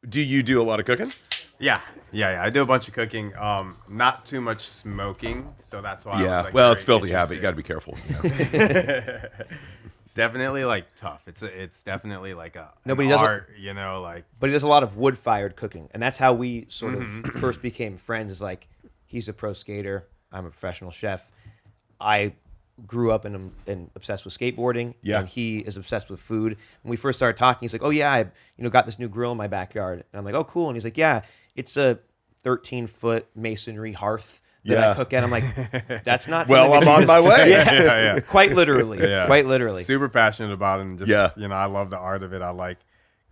do you do a lot of cooking? Yeah. I do a bunch of cooking. Not too much smoking, so that's why. I was, like, well, it's very filthy habit. You got to be careful. You know? It's definitely like tough. It's definitely like Nobody an does art, you know, like. But he does a lot of wood-fired cooking, and that's how we sort of first became friends. Is like he's a pro skater, I'm a professional chef. I grew up and obsessed with skateboarding, and he is obsessed with food. When we first started talking, he's like, "Oh yeah, I got this new grill in my backyard," and I'm like, "Oh cool," and he's like, "Yeah, it's a 13-foot masonry hearth." That I cook at. I'm like, that's not. Well, I'm on my way. Yeah. Quite literally. Yeah. Quite literally. Super passionate about it. And just, you know, I love the art of it. I like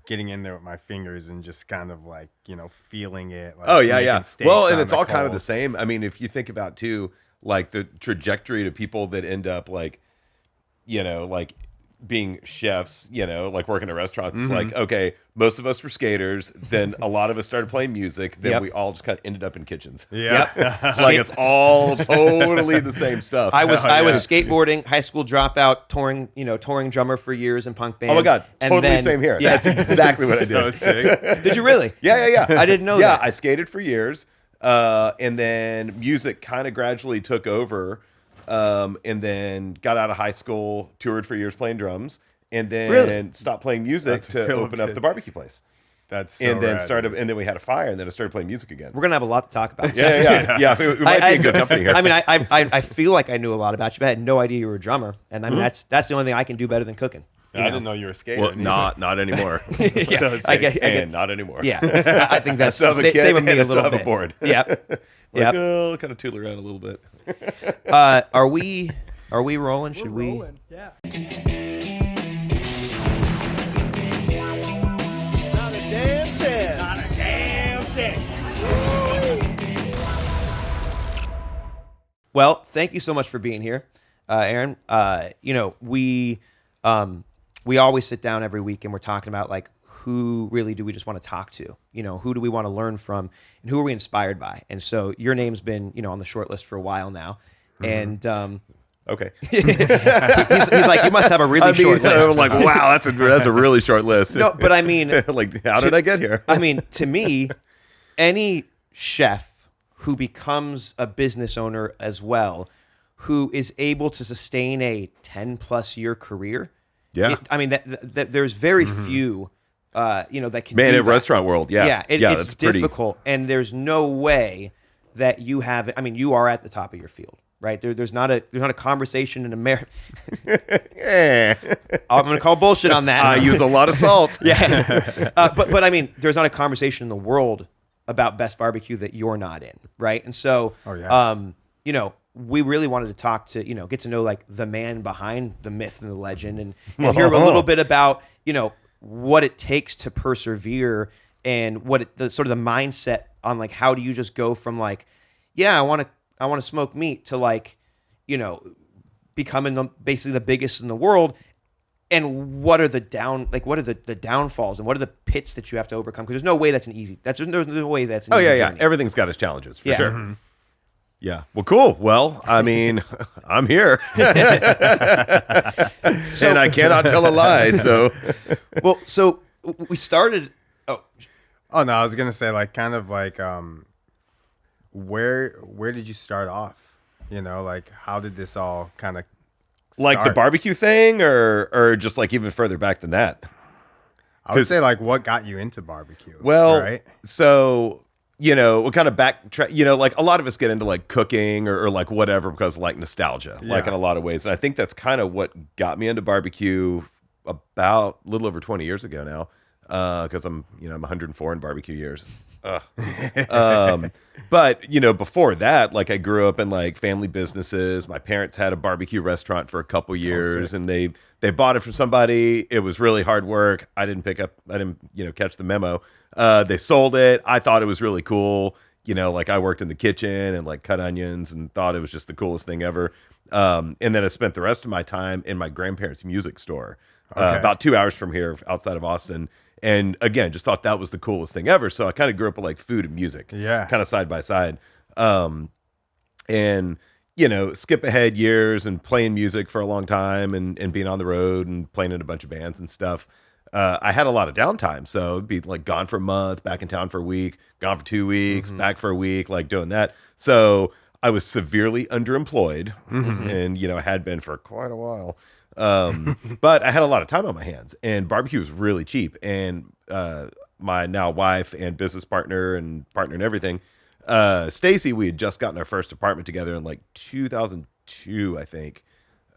getting in there with my fingers and just kind of like, you know, feeling it. Like, Well, and it's all kind of the same. I mean, if you think about too, like the trajectory to people that end up like, you know, like being chefs, you know, like working at restaurants, it's like, okay, most of us were skaters, then a lot of us started playing music, then we all just kind of ended up in kitchens. Like it's all totally the same stuff. I was skateboarding, high school dropout, touring drummer for years in punk bands. Oh my god, totally same here. That's exactly what I did. So sick. Did you really? Yeah. I didn't know that. Yeah, I skated for years, and then music kind of gradually took over. And then got out of high school, toured for years playing drums, and then stopped playing music to open up the barbecue place. That's so and then rad, and then we had a fire, and then I started playing music again. We're gonna have a lot to talk about. Yeah. We might be a good company here. I mean, I feel like I knew a lot about you, but I had no idea you were a drummer, and I mean that's the only thing I can do better than cooking. I didn't know you were a skater. Well, not anymore. I get, not anymore. Yeah, I think that's same with me a little little bit. bit. A board. Yeah. Kind of tool around a little bit. Are we rolling? Should we? Rolling. Yeah. Not a damn chance. Not a damn chance. Well, thank you so much for being here, Aaron. You know, we always sit down every week and we're talking about like who really do we just want to talk to? You know, who do we want to learn from, and who are we inspired by? And so your name's been, you know, on the short list for a while now, and okay. he's like, you must have a really short list. I'm like, wow, that's a really short list. No, but I mean, like, how did I get here? I mean, to me, any chef who becomes a business owner as well, who is able to sustain a 10+ year career. Yeah. I mean, that there's very few, you know, that can Man, do in that. restaurant world, It's that's difficult. And there's no way that you have, I mean, you are at the top of your field, right? There's not a conversation in America. I'm going to call bullshit on that. I use a lot of salt. But I mean, there's not a conversation in the world about best barbecue that you're not in, right? And so, you know, we really wanted to talk to, you know, get to know like the man behind the myth and the legend, and hear a little bit about, you know, what it takes to persevere, and the sort of the mindset on like how do you just go from like, I want to smoke meat to like, you know, becoming basically the biggest in the world. And what are the downfalls, and what are the pits that you have to overcome? Because there's no way that's an easy. There's no way that's an easy journey. Everything's got its challenges for sure. Yeah. Well, cool. Well, I mean, I'm here, and I cannot tell a lie. So, so we started. Oh no, I was gonna say like kind of like where did you start off? You know, like how did this all kind of like the barbecue thing, or just like even further back than that? I would say like what got you into barbecue. Well, right? So you know, we'll kind of backtrack. You know, like a lot of us get into like cooking or like whatever because of like nostalgia, like in a lot of ways. And I think that's kind of what got me into barbecue about a little over 20 years ago now, because I'm 104 in barbecue years. But you know, before that, like I grew up in like family businesses. My parents had a barbecue restaurant for a couple years, and they bought it from somebody. It was really hard work. I didn't catch the memo. They sold it. I thought it was really cool. You know, like I worked in the kitchen and like cut onions and thought it was just the coolest thing ever. And then I spent the rest of my time in my grandparents' music store, about 2 hours from here outside of Austin. And again, just thought that was the coolest thing ever. So I kind of grew up with like food and music, kind of side by side. And, you know, skip ahead years and playing music for a long time and being on the road and playing in a bunch of bands and stuff. I had a lot of downtime. So it'd be like gone for a month, back in town for a week, gone for 2 weeks, back for a week, like doing that. So I was severely underemployed and, had been for quite a while. But I had a lot of time on my hands, and barbecue was really cheap. And my now wife and business partner and everything, Stacy, we had just gotten our first apartment together in like 2002, I think.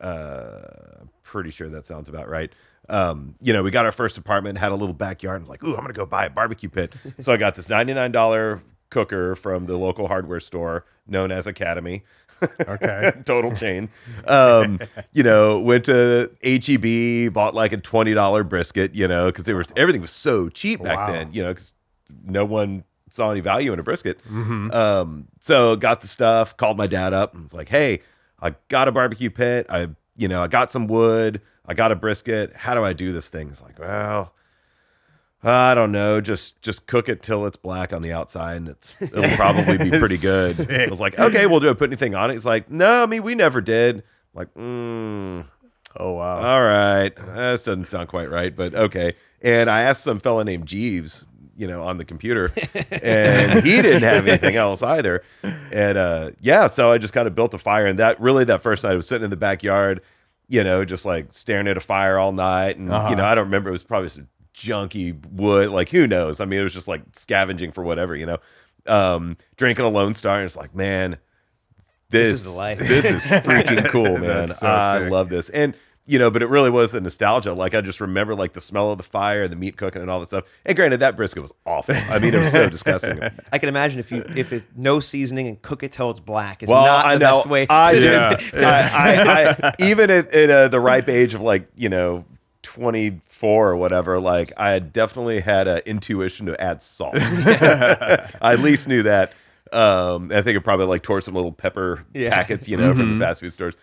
I'm pretty sure that sounds about right. We got our first apartment, had a little backyard, and was like, ooh, I'm going to go buy a barbecue pit. So I got this $99 cooker from the local hardware store known as Academy. Okay. Total chain. Went to HEB, bought like a $20 brisket, because everything was so cheap back then, because no one saw any value in a brisket. So got the stuff, called my dad up and was like, hey, I got a barbecue pit. I got some wood. I got a brisket. How do I do this thing? It's like, well, I don't know. Just cook it till it's black on the outside, and it'll probably be pretty good. Sick. I was like, okay, we'll do it. Put anything on it? He's like, no, we never did. I'm like, oh wow, all right, that doesn't sound quite right, but okay. And I asked some fella named Jeeves, on the computer, and he didn't have anything else either. And so I just kind of built a fire, and that first night I was sitting in the backyard, just like staring at a fire all night, and I don't remember. It was probably some junky wood, like who knows? I mean, it was just like scavenging for whatever, drinking a Lone Star, and it's like, man, this is the life. This is freaking cool, man. So I love this. And but it really was the nostalgia. Like I just remember like the smell of the fire, the meat cooking, and all that stuff. And granted, that brisket was awful. I mean, it was so disgusting. I can imagine if it's no seasoning and cook it till it's black is not the best way. I even at the ripe age of like 24 or whatever, like I had definitely had an intuition to add salt. I at least knew that. I think it probably like tore some little pepper packets, from the fast food stores.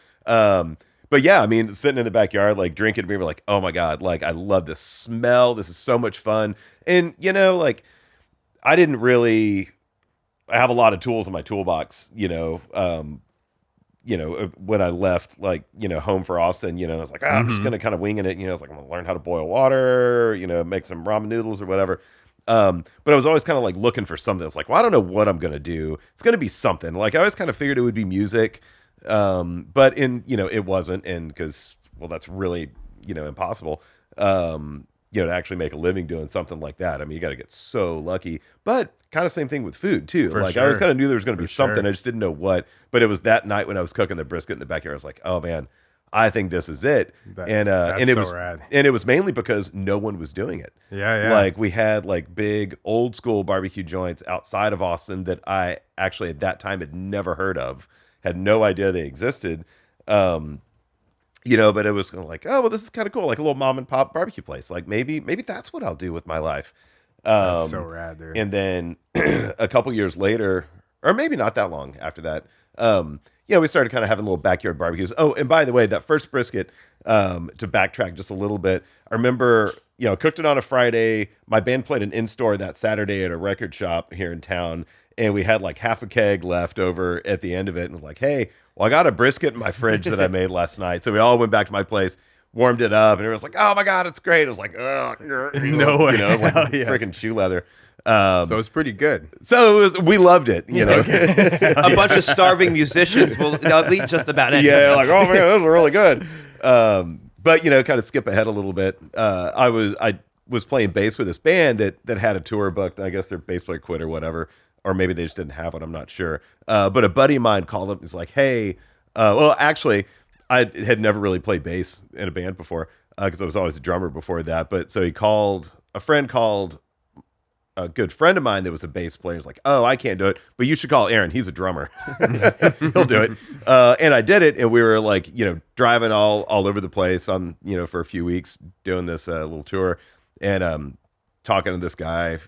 But yeah, I mean, sitting in the backyard, like drinking beer, like, oh my God, like I love this smell. This is so much fun. And like I didn't really have a lot of tools in my toolbox, when I left, like, home for Austin, I was like, I'm just going to kind of winging it. I was like, I'm going to learn how to boil water, make some ramen noodles or whatever. But I was always kind of like looking for something. It's like, well, I don't know what I'm going to do. It's going to be something. Like I always kind of figured it would be music. But it wasn't. And cause that's really, impossible, to actually make a living doing something like that. I mean, you got to get so lucky, but kind of same thing with food too. I always kind of knew there was going to be something. I just didn't know what, but it was that night when I was cooking the brisket in the backyard. I was like, oh man, I think this is it. And it was mainly because no one was doing it. Yeah. Like we had like big old school barbecue joints outside of Austin that I actually at that time had never heard of, had no idea they existed. But it was kind of like, oh, well, this is kind of cool. Like a little mom and pop barbecue place. Like maybe that's what I'll do with my life. That's so rad, dude. And then a couple years later, or maybe not that long after that, we started kind of having little backyard barbecues. Oh, and by the way, that first brisket, to backtrack just a little bit, I remember, cooked it on a Friday. My band played an in-store that Saturday at a record shop here in town, and we had like half a keg left over at the end of it. And was like, hey, well, I got a brisket in my fridge that I made last night. So we all went back to my place, warmed it up, and everyone's like, oh my God, it's great. It was like, oh, no way. It was like freaking shoe leather. So it was pretty good. So we loved it, A bunch of starving musicians will eat just about anything. Yeah, like, oh man, that was really good. But kind of skip ahead a little bit. I was playing bass with this band that had a tour booked. I guess their bass player quit or whatever, or maybe they just didn't have one. I'm not sure. But a buddy of mine called up and was like, hey, well, actually, I had never really played bass in a band before because I was always a drummer before that. But so a friend called a good friend of mine that was a bass player. He's like, oh, I can't do it, but you should call Aaron. He's a drummer. He'll do it. And I did it. And we were like, driving all over the place on, for a few weeks doing this little tour and talking to this guy,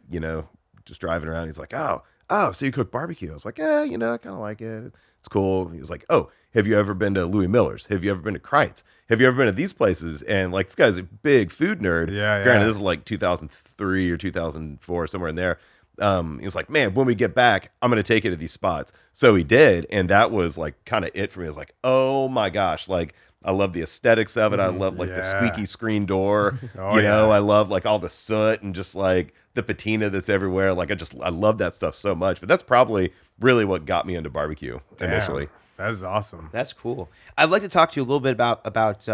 just driving around. He's like, oh, so you cook barbecue? I was like, yeah, I kind of like it. It's cool. He was like, oh, have you ever been to Louis Miller's? Have you ever been to Kreitz? Have you ever been to these places? And like, this guy's a big food nerd. Yeah. Granted, this is like 2003 or 2004, somewhere in there. he was like, man, when we get back, I'm going to take you to these spots. So he did. And that was like kind of it for me. I was like, oh my gosh. Like, I love the aesthetics of it. I love like the squeaky screen door. You know, I love like all the soot and just like the patina that's everywhere. Like I love that stuff so much. But that's probably really what got me into barbecue initially. That is awesome. That's cool. I'd like to talk to you a little bit about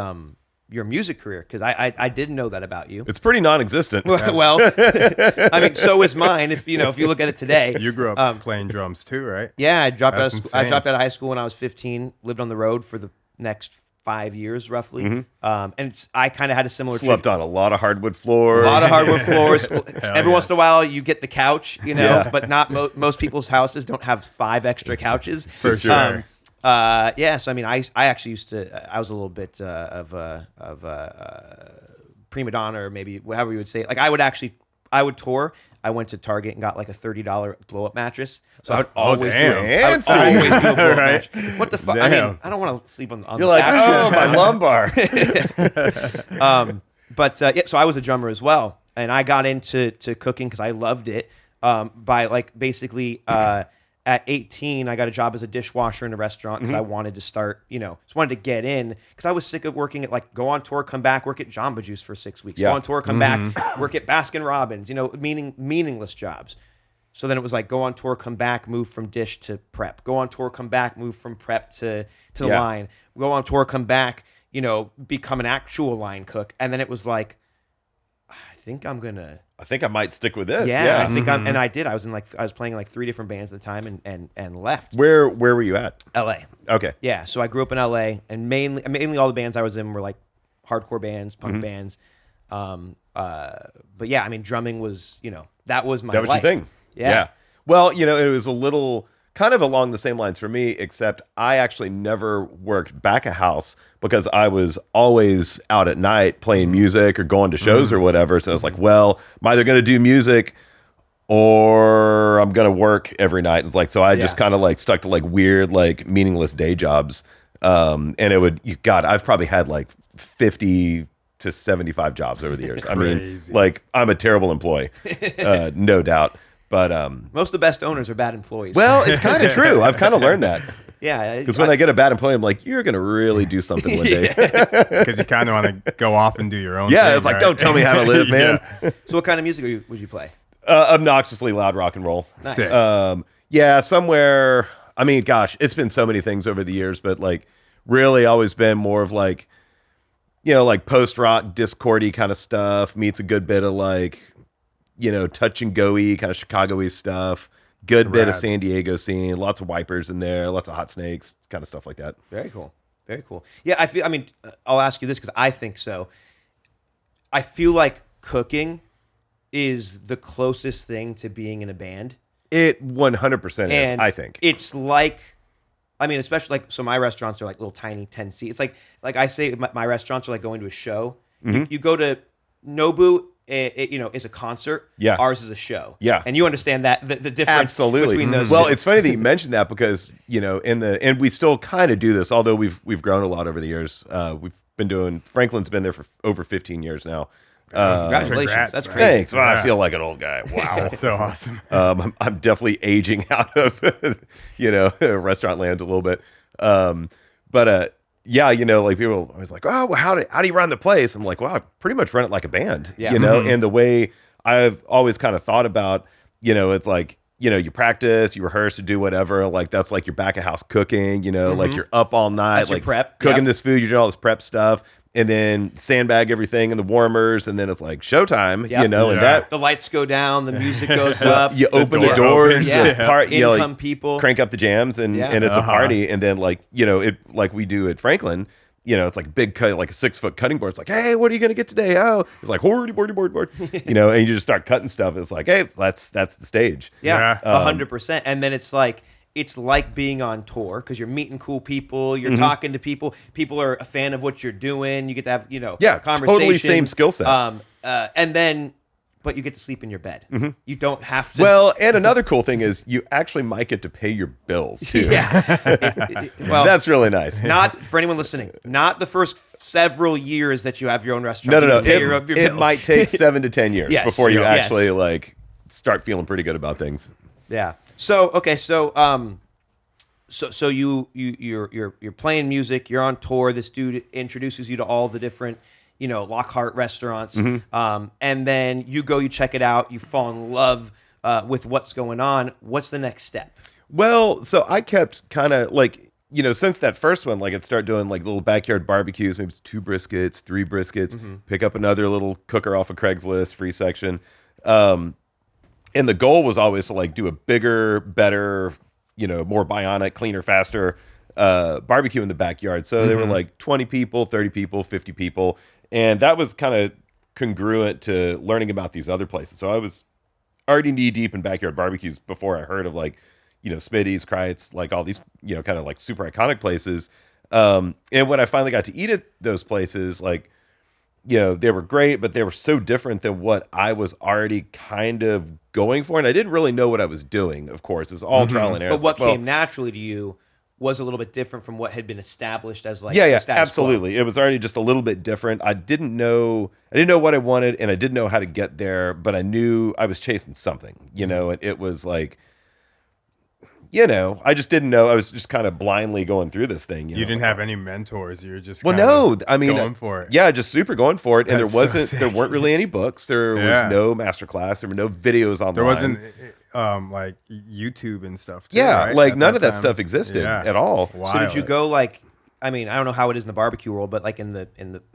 your music career, because I didn't know that about you. It's pretty non-existent. Well, I mean, so is mine. If you look at it today. You grew up playing drums too, right? Yeah, I dropped out of high school when I was 15. Lived on the road for the next 5 years, roughly. And I kind of had a similar. Slept on a lot of hardwood floors. Every once in a while, you get the couch, but not most people's houses don't have 5 extra couches. For sure. So I mean, I actually used to. I was a little bit of a prima donna, or maybe however you would say it. Like I would tour. I went to Target and got like a $30 blow up mattress. So I would always do a blow up mattress. What the fuck? I mean, I don't want to sleep on You're the like, actual my lumbar. So I was a drummer as well, and I got into cooking because I loved it. By like basically at 18, I got a job as a dishwasher in a restaurant because I wanted to start, just wanted to get in because I was sick of working at like go on tour, come back, work at Jamba Juice for 6 weeks, go on tour, come back, work at Baskin Robbins, meaningless jobs. So then it was like go on tour, come back, move from dish to prep, go on tour, come back, move from prep to the line, go on tour, come back, become an actual line cook. And then it was like, I think I might stick with this. Yeah. I think and I did. I was playing in like 3 different bands at the time and left. Where were you at? LA. Okay. Yeah. So I grew up in LA, and mainly all the bands I was in were like hardcore bands, punk bands. But yeah, I mean, drumming was, that was my life. That was your thing. Yeah. Well, it was a little kind of along the same lines for me, except I actually never worked back a house because I was always out at night playing music or going to shows or whatever. So I was like, well, I'm either going to do music or I'm going to work every night. And it's like, so I just kind of like stuck to like weird, like meaningless day jobs. And it would, I've probably had like 50 to 75 jobs over the years. I mean, like I'm a terrible employee, no doubt. But most of the best owners are bad employees. Well, it's kind of true. I've kind of learned that. Yeah. Because when I get a bad employee, I'm like, you're going to really do something one day. Because you kind of want to go off and do your own thing. It's like, don't tell me how to live, man. So what kind of music would you play? Obnoxiously loud rock and roll. Nice. Somewhere. I mean, gosh, it's been so many things over the years, but like really always been more of like, like post-rock, Discordy kind of stuff meets a good bit of like, touch and go-y kind of Chicago-y stuff. Good bit of San Diego scene. Lots of Wipers in there. Lots of Hot Snakes. Kind of stuff like that. Very cool. Very cool. Yeah, I'll ask you this because I think so. I feel like cooking is the closest thing to being in a band. It 100% is, I think. It's like, especially like, so my restaurants are like little tiny 10 seats. It's like I say, my restaurants are like going to a show. You go to Nobu, is a concert. Yeah. Ours is a show. Yeah. And you understand that the difference between those. Well, it's funny that you mentioned that because, and we still kind of do this, although we've grown a lot over the years. We've been doing, Franklin's been there for over 15 years now. Congratulations. That's crazy. Thanks. Well, I feel like an old guy. Wow. That's so awesome. I'm definitely aging out of, restaurant land a little bit. Like people are always like, oh, well, how do you run the place? I'm like, well, I pretty much run it like a band, and the way I've always kind of thought about, it's like, you practice, you rehearse, you do whatever. Like that's like your back of house cooking, like you're up all night, that's like prep. cooking this food, you're doing all this prep stuff. And then sandbag everything in the warmers, and then it's like showtime, and that the lights go down, the music goes up, you open the doors, income people, crank up the jams, and it's a party. And then like it like we do at Franklin, it's like big cut, like a 6-foot cutting board. It's like, hey, what are you gonna get today? Oh, it's like board, and you just start cutting stuff. It's like, hey, that's the stage. 100%. And then it's like being on tour because you're meeting cool people, you're talking to people. People are a fan of what you're doing. You get to have, conversation. Totally same skill set. But you get to sleep in your bed. You don't have to. Well, and another cool thing is you actually might get to pay your bills too. Well, that's really nice. Not for anyone listening. Not the first several years that you have your own restaurant. No. It might take 7 to 10 years before you actually like start feeling pretty good about things. Yeah. So okay. So you're playing music. You're on tour. This dude introduces you to all the different, Lockhart restaurants. And then you check it out. You fall in love with what's going on. What's the next step? Well, so I kept kind of like, since that first one, like I'd start doing like little backyard barbecues, maybe it's 2 briskets, 3 briskets, pick up another little cooker off of Craigslist, free section. And the goal was always to like do a bigger, better, more bionic, cleaner, faster barbecue in the backyard. So they were like 20 people, 30 people, 50 people. And that was kind of congruent to learning about these other places. So I was already knee deep in backyard barbecues before I heard of like, Smitty's, Kreitz, like all these, kind of like super iconic places. And when I finally got to eat at those places, like, they were great, but they were so different than what I was already kind of going for. And I didn't really know what I was doing, of course. It was all trial and error. But what came naturally to you was a little bit different from what had been established as like yeah, the status absolutely. quo. It was already just a little bit different. I didn't know what I wanted, and I didn't know how to get there, but I knew I was chasing something, and it was like, I just didn't know. I was just kind of blindly going through this thing. You didn't have any mentors. You were just no. I mean, going for it. Yeah, just super going for it. And That's there weren't really any books. There was no masterclass. There were no videos online. There wasn't like YouTube and stuff. Too, yeah, right? like none of that stuff existed at all. Wild. So did you go like? I mean, I don't know how it is in the barbecue world, but like in the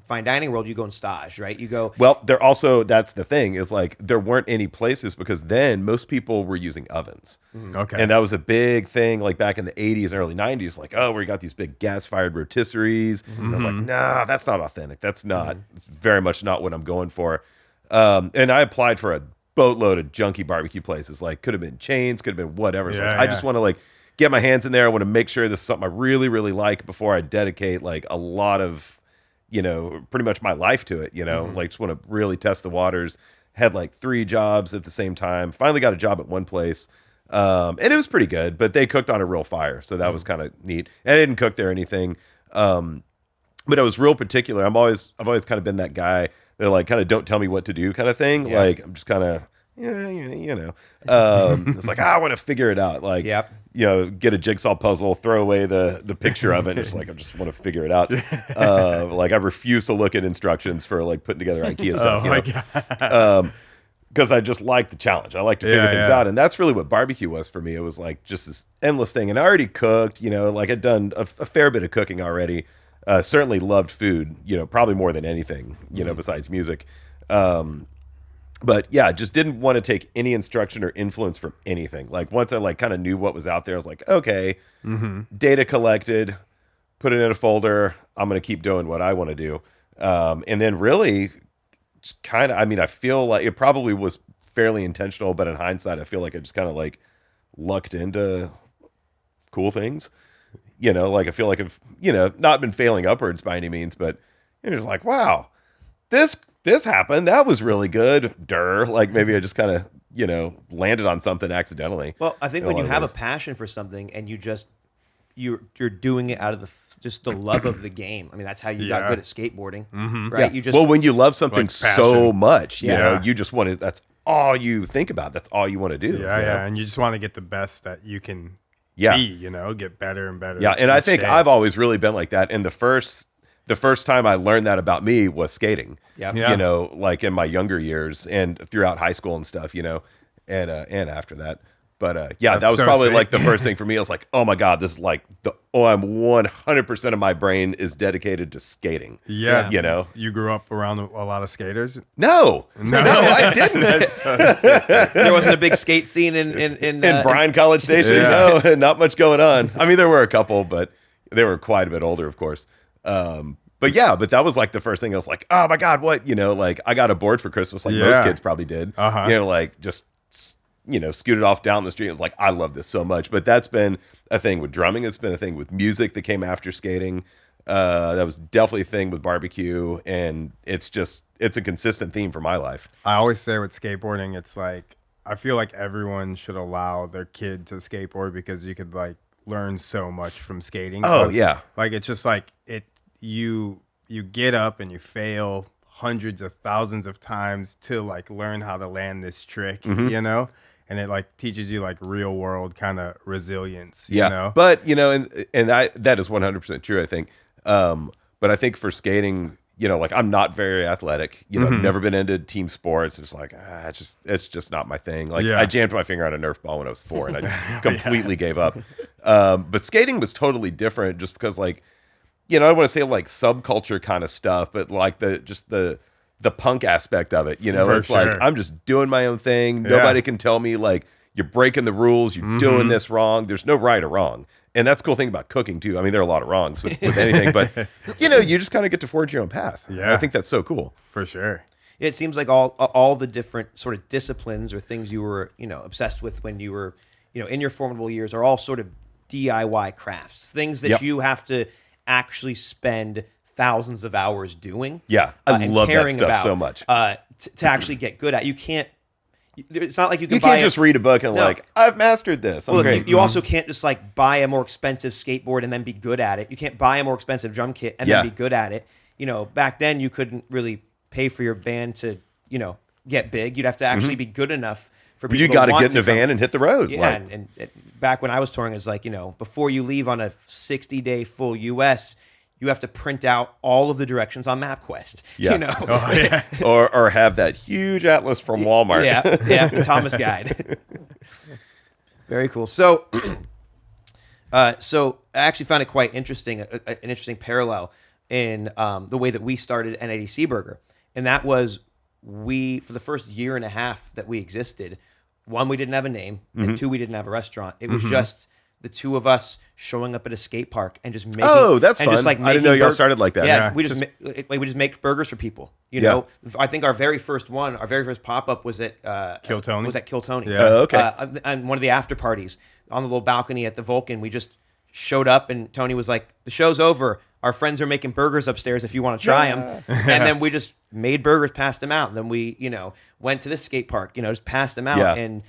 fine dining world, you go in stage, right? You go. Well, there also, that's the thing, is like there weren't any places because then most people were using ovens. Okay. And that was a big thing, like back in the 80s and early 90s, like, oh, we got these big gas-fired rotisseries. And I was like, nah, that's not authentic. That's not, it's very much not what I'm going for. And I applied for a boatload of junky barbecue places, like could have been chains, could have been whatever. So I just want to like get my hands in there. I want to make sure this is something I really, really like before I dedicate like a lot of, pretty much my life to it, like just want to really test the waters. Had like 3 jobs at the same time. Finally got a job at one place. And it was pretty good, but they cooked on a real fire. So that was kind of neat. And I didn't cook there or anything. But I was real particular. I've always kind of been that guy that like kind of don't tell me what to do kind of thing. Yeah. Like I'm just kind of, it's like, I want to figure it out. Like, get a jigsaw puzzle, throw away the picture of it. And just like, I just want to figure it out. Like I refuse to look at instructions for like putting together IKEA stuff. God. Because I just like the challenge. I like to figure things out. And that's really what barbecue was for me. It was like just this endless thing. And I already cooked, like I'd done a fair bit of cooking already. Certainly loved food, probably more than anything, besides music. But yeah, just didn't want to take any instruction or influence from anything. Like once I like kind of knew what was out there, I was like, okay, data collected, put it in a folder. I'm going to keep doing what I want to do. And then really just kind of, I mean, I feel like it probably was fairly intentional, but in hindsight, I feel like I just kind of like lucked into cool things. Like I feel like I've, not been failing upwards by any means, but you're just like, wow, this happened. That was really good. Like maybe I just kind of, landed on something accidentally. Well, I think when you have a passion for something and you're doing it out of just the love of the game. I mean, that's how you got good at skateboarding, right? Yeah. When you love something like so much, you just want to, that's all you think about. That's all you want to do. Yeah. And you just want to get the best that you can be, get better and better. Yeah. And I think I've always really been like that. And the first time I learned that about me was skating. Yeah. Like in my younger years and throughout high school and stuff, and after that. But that was so probably sick. Like the first thing for me. I was like, oh my God, this is like I'm 100% of my brain is dedicated to skating. Yeah. You grew up around a lot of skaters? No, I didn't. There wasn't a big skate scene in Bryan College Station. Yeah. No, not much going on. I mean, there were a couple, but they were quite a bit older, of course. But that was like the first thing. I was like, oh my God, what? Like I got a board for Christmas, like most kids probably did. Like just scooted off down the street. It was like, I love this so much. But that's been a thing with drumming. It's been a thing with music that came after skating. That was definitely a thing with barbecue. And it's a consistent theme for my life. I always say with skateboarding, it's like, I feel like everyone should allow their kid to skateboard because you could like learn so much from skating. Oh, yeah. Like, it's just like you get up and you fail hundreds of thousands of times to like learn how to land this trick, Mm-hmm. you know? And it like teaches you like real world kind of resilience, Yeah. you know? But, you know, and that is 100% true, I think. But I think for skating, you know, like I'm not very athletic, you know, Mm-hmm. I've never been into team sports. It's like, it's just not my thing. Like I jammed my finger on a Nerf ball when I was 4 and I completely gave up. But skating was totally different just because like, you know, I don't want to say like subculture kind of stuff, but like the punk aspect of it, you know, it's like, I'm just doing my own thing. Nobody can tell me like, you're breaking the rules. You're doing this wrong. There's no right or wrong. And that's the cool thing about cooking too. I mean, there are a lot of wrongs with anything, but you know, you just kind of get to forge your own path. Yeah. I think that's so cool. For sure. It seems like all the different sort of disciplines or things you were, you know, obsessed with when you were, you know, in your formidable years are all sort of DIY crafts, things that you have to actually spend thousands of hours doing. Yeah, I and love that caring stuff about, so much. To actually get good at. You can't. It's not like you can. You buy can't just read a book and like, I've mastered this. I'm Well, great. you also can't just like buy a more expensive skateboard and then be good at it. You can't buy a more expensive drum kit and then be good at it. You know, back then you couldn't really pay for your band to, you know, get big. You'd have to actually be good enough for people. You got to get in a van and hit the road. Yeah, like, and back when I was touring, it's like, you know, before you leave on a 60-day full US, you have to print out all of the directions on MapQuest. Yeah. You know, Oh, yeah. or have that huge atlas from Walmart. yeah, Thomas Guide. Very cool. So, so I actually found it quite interesting, an interesting parallel in the way that we started NADC Burger, and that was for the first year and a half that we existed, one, we didn't have a name, and two, we didn't have a restaurant. It was just the two of us showing up at a skate park and just making. Oh, that's and fun. Just like I didn't know y'all started like that. Yeah, Yeah. we just make burgers for people. You know, I think our very first pop up was at Kill Tony? Was at Kill Tony. Yeah. Oh, okay. And one of the after parties on the little balcony at the Vulcan, we just showed up and Tony was like, "The show's over. Our friends are making burgers upstairs if you want to try them." And then we just made burgers, passed them out. And then we, you know, went to the skate park, you know, just passed them out. Yeah. And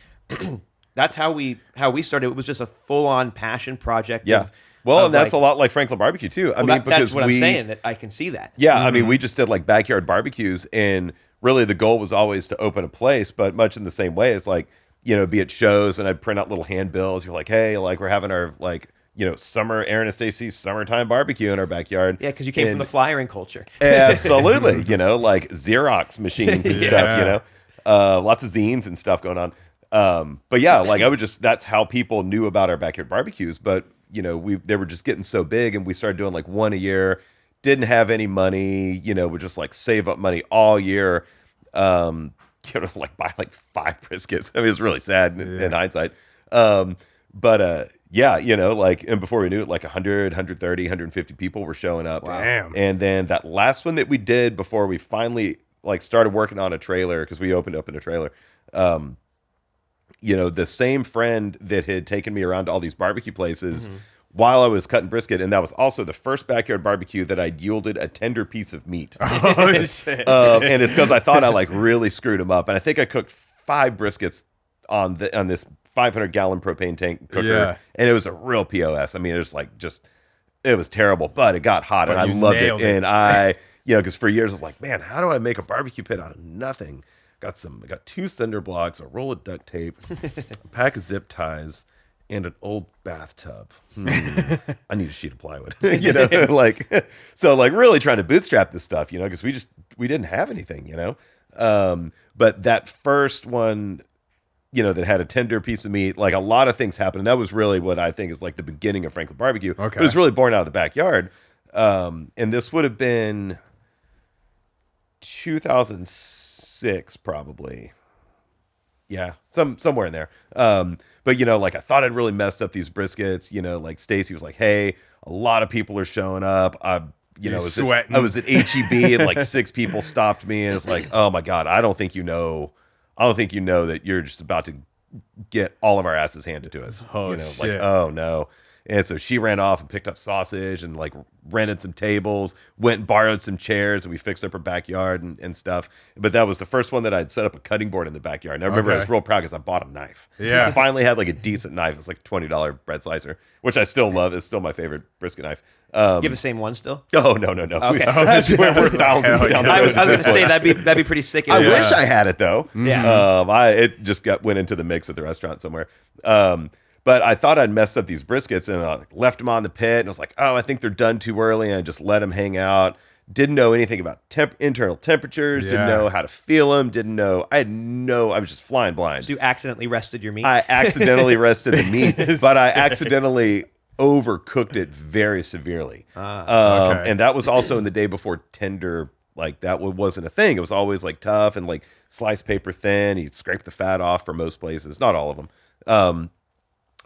that's how we started. It was just a full on passion project. Yeah. And that's a lot like Frankland BBQ too. I mean, because that's what I'm saying. That I can see that. Yeah, I mean, we just did like backyard barbecues, and really the goal was always to open a place, but much in the same way, it's like, you know, be at shows and I'd print out little handbills. You're like, hey, like we're having our like, you know, summer Aaron and Stacy's summertime barbecue in our backyard. Yeah, because you came from the flyering culture. Absolutely, you know, like Xerox machines and stuff, you know, lots of zines and stuff going on. But yeah, like that's how people knew about our backyard barbecues. But you know, they were just getting so big, and we started doing like one a year. Didn't have any money, you know, would just like save up money all year. You know, like buy like 5 briskets. I mean, it's really sad in hindsight. Yeah, you know, like, and before we knew it, like 100, 130, 150 people were showing up. Wow. Damn. And then that last one that we did before we finally like started working on a trailer, because we opened up in a trailer. You know, the same friend that had taken me around to all these barbecue places while I was cutting brisket, and that was also the first backyard barbecue that I'd yielded a tender piece of meat. Oh, shit. And it's because I thought I like really screwed him up, and I think I cooked 5 briskets on this 500-gallon propane tank cooker, and it was a real POS. I mean, it was like it was terrible, but it got hot, and I loved it. And I, you know, because for years I was like, man, how do I make a barbecue pit out of nothing? I got 2 cinder blocks, a roll of duct tape, a pack of zip ties, and an old bathtub. I need a sheet of plywood, you know, like, so like really trying to bootstrap this stuff, you know, because we didn't have anything, you know. But that first one, you know, that had a tender piece of meat, like a lot of things happened. And that was really what I think is like the beginning of Frankland BBQ. Okay. It was really born out of the backyard. And this would have been 2006 probably. Yeah, somewhere in there. But you know, like I thought I'd really messed up these briskets. You know, like Stacy was like, "Hey, a lot of people are showing up." You know, I was at HEB and like 6 people stopped me, and it's like, "Oh my god, I don't think you know that you're just about to get all of our asses handed to us." Oh, you know, shit. like, oh no. And so she ran off and picked up sausage and like rented some tables, went and borrowed some chairs, and we fixed up her backyard and stuff. But that was the first one that I'd set up a cutting board in the backyard. And I remember I was real proud because I bought a knife. Yeah. I finally had like a decent knife. It's like a $20 bread slicer, which I still love. It's still my favorite brisket knife. You have the same one still? Oh, no. Okay. We're thousands down the road. I was going to say that'd be pretty sick. I wish I had it though. Yeah. It just went into the mix at the restaurant somewhere. But I thought I'd messed up these briskets and I left them on the pit and I was like, oh, I think they're done too early, and I just let them hang out. Didn't know anything about internal temperatures. Didn't know how to feel them. I was just flying blind. So you accidentally rested your meat? I accidentally rested the meat, but I accidentally overcooked it very severely. And that was also in the day before tender, like that wasn't a thing. It was always like tough and like sliced paper thin. You'd scrape the fat off for most places, not all of them.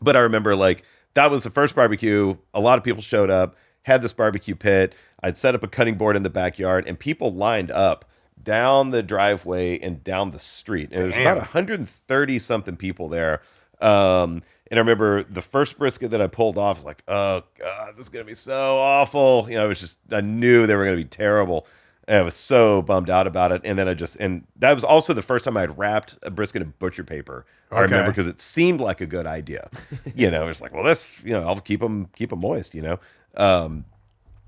But I remember like that was the first barbecue. A lot of people showed up, had this barbecue pit. I'd set up a cutting board in the backyard and people lined up down the driveway and down the street. And there was about 130 something people there. And I remember the first brisket that I pulled off was like, oh God, this is going to be so awful. I knew they were going to be terrible. And I was so bummed out about it. And then and that was also the first time I had wrapped a brisket in butcher paper. I remember because it seemed like a good idea. It's like, well, I'll keep them moist, And I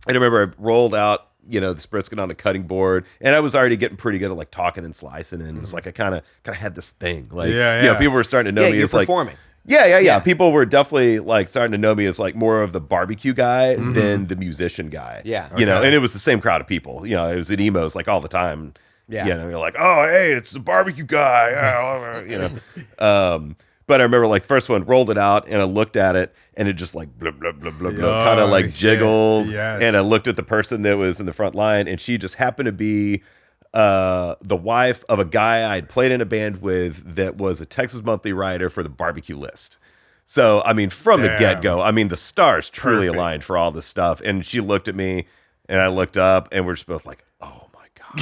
remember I rolled out, this brisket on a cutting board, and I was already getting pretty good at like talking and slicing. And it was like, I kind of had this thing, like, people were starting to know me as performing. Yeah. People were definitely like starting to know me as like more of the barbecue guy than the musician guy. Yeah. And it was the same crowd of people. It was at emos like all the time. Yeah. You're like, oh, hey, it's the barbecue guy. But I remember like first one, rolled it out and I looked at it and it just like blah, blah, blah, blah, blah, kind of like jiggled. Yes. And I looked at the person that was in the front line and she just happened to be the wife of a guy I'd played in a band with that was a Texas Monthly writer for the barbecue list. So, I mean, from the get-go, I mean, the stars truly aligned for all this stuff. And she looked at me and I looked up and we're just both like, oh my God,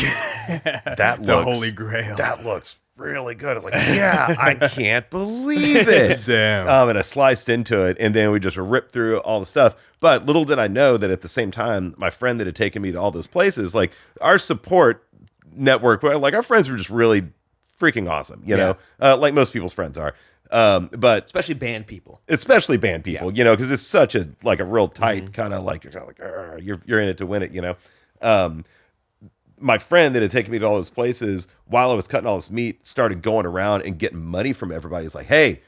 the Holy Grail. That looks really good. I was like, yeah, I can't believe it. Damn. And I sliced into it and then we just ripped through all the stuff. But little did I know that at the same time, my friend that had taken me to all those places, like our support network, like our friends were just really freaking awesome, like most people's friends are. But especially band people, because it's such a real tight kind of like, you're kind of like, you're in it to win it, my friend that had taken me to all those places while I was cutting all this meat started going around and getting money from everybody. It's like, hey,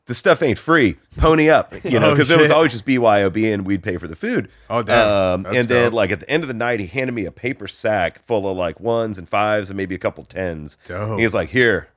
this stuff ain't free. Pony up, because it was always just BYOB and we'd pay for the food. Oh, damn. And then like at the end of the night, he handed me a paper sack full of like 1s and 5s and maybe a couple 10s. Dope. He was like, here.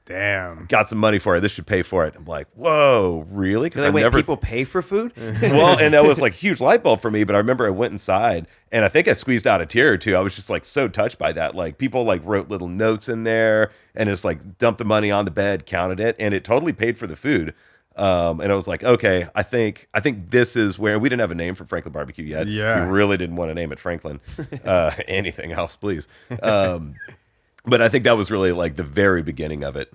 Damn. Got some money for it. This should pay for it. I'm like, whoa, really? Because people pay for food? Well, and that was like a huge light bulb for me. But I remember I went inside and I think I squeezed out a tear or two. I was just like so touched by that. Like people like wrote little notes in there and it's like dumped the money on the bed, counted it, and it totally paid for the food. And I was like, okay, I think this is where we didn't have a name for Frankland Barbecue yet. Yeah. We really didn't want to name it Frankland. Anything else, please. But I think that was really like the very beginning of it.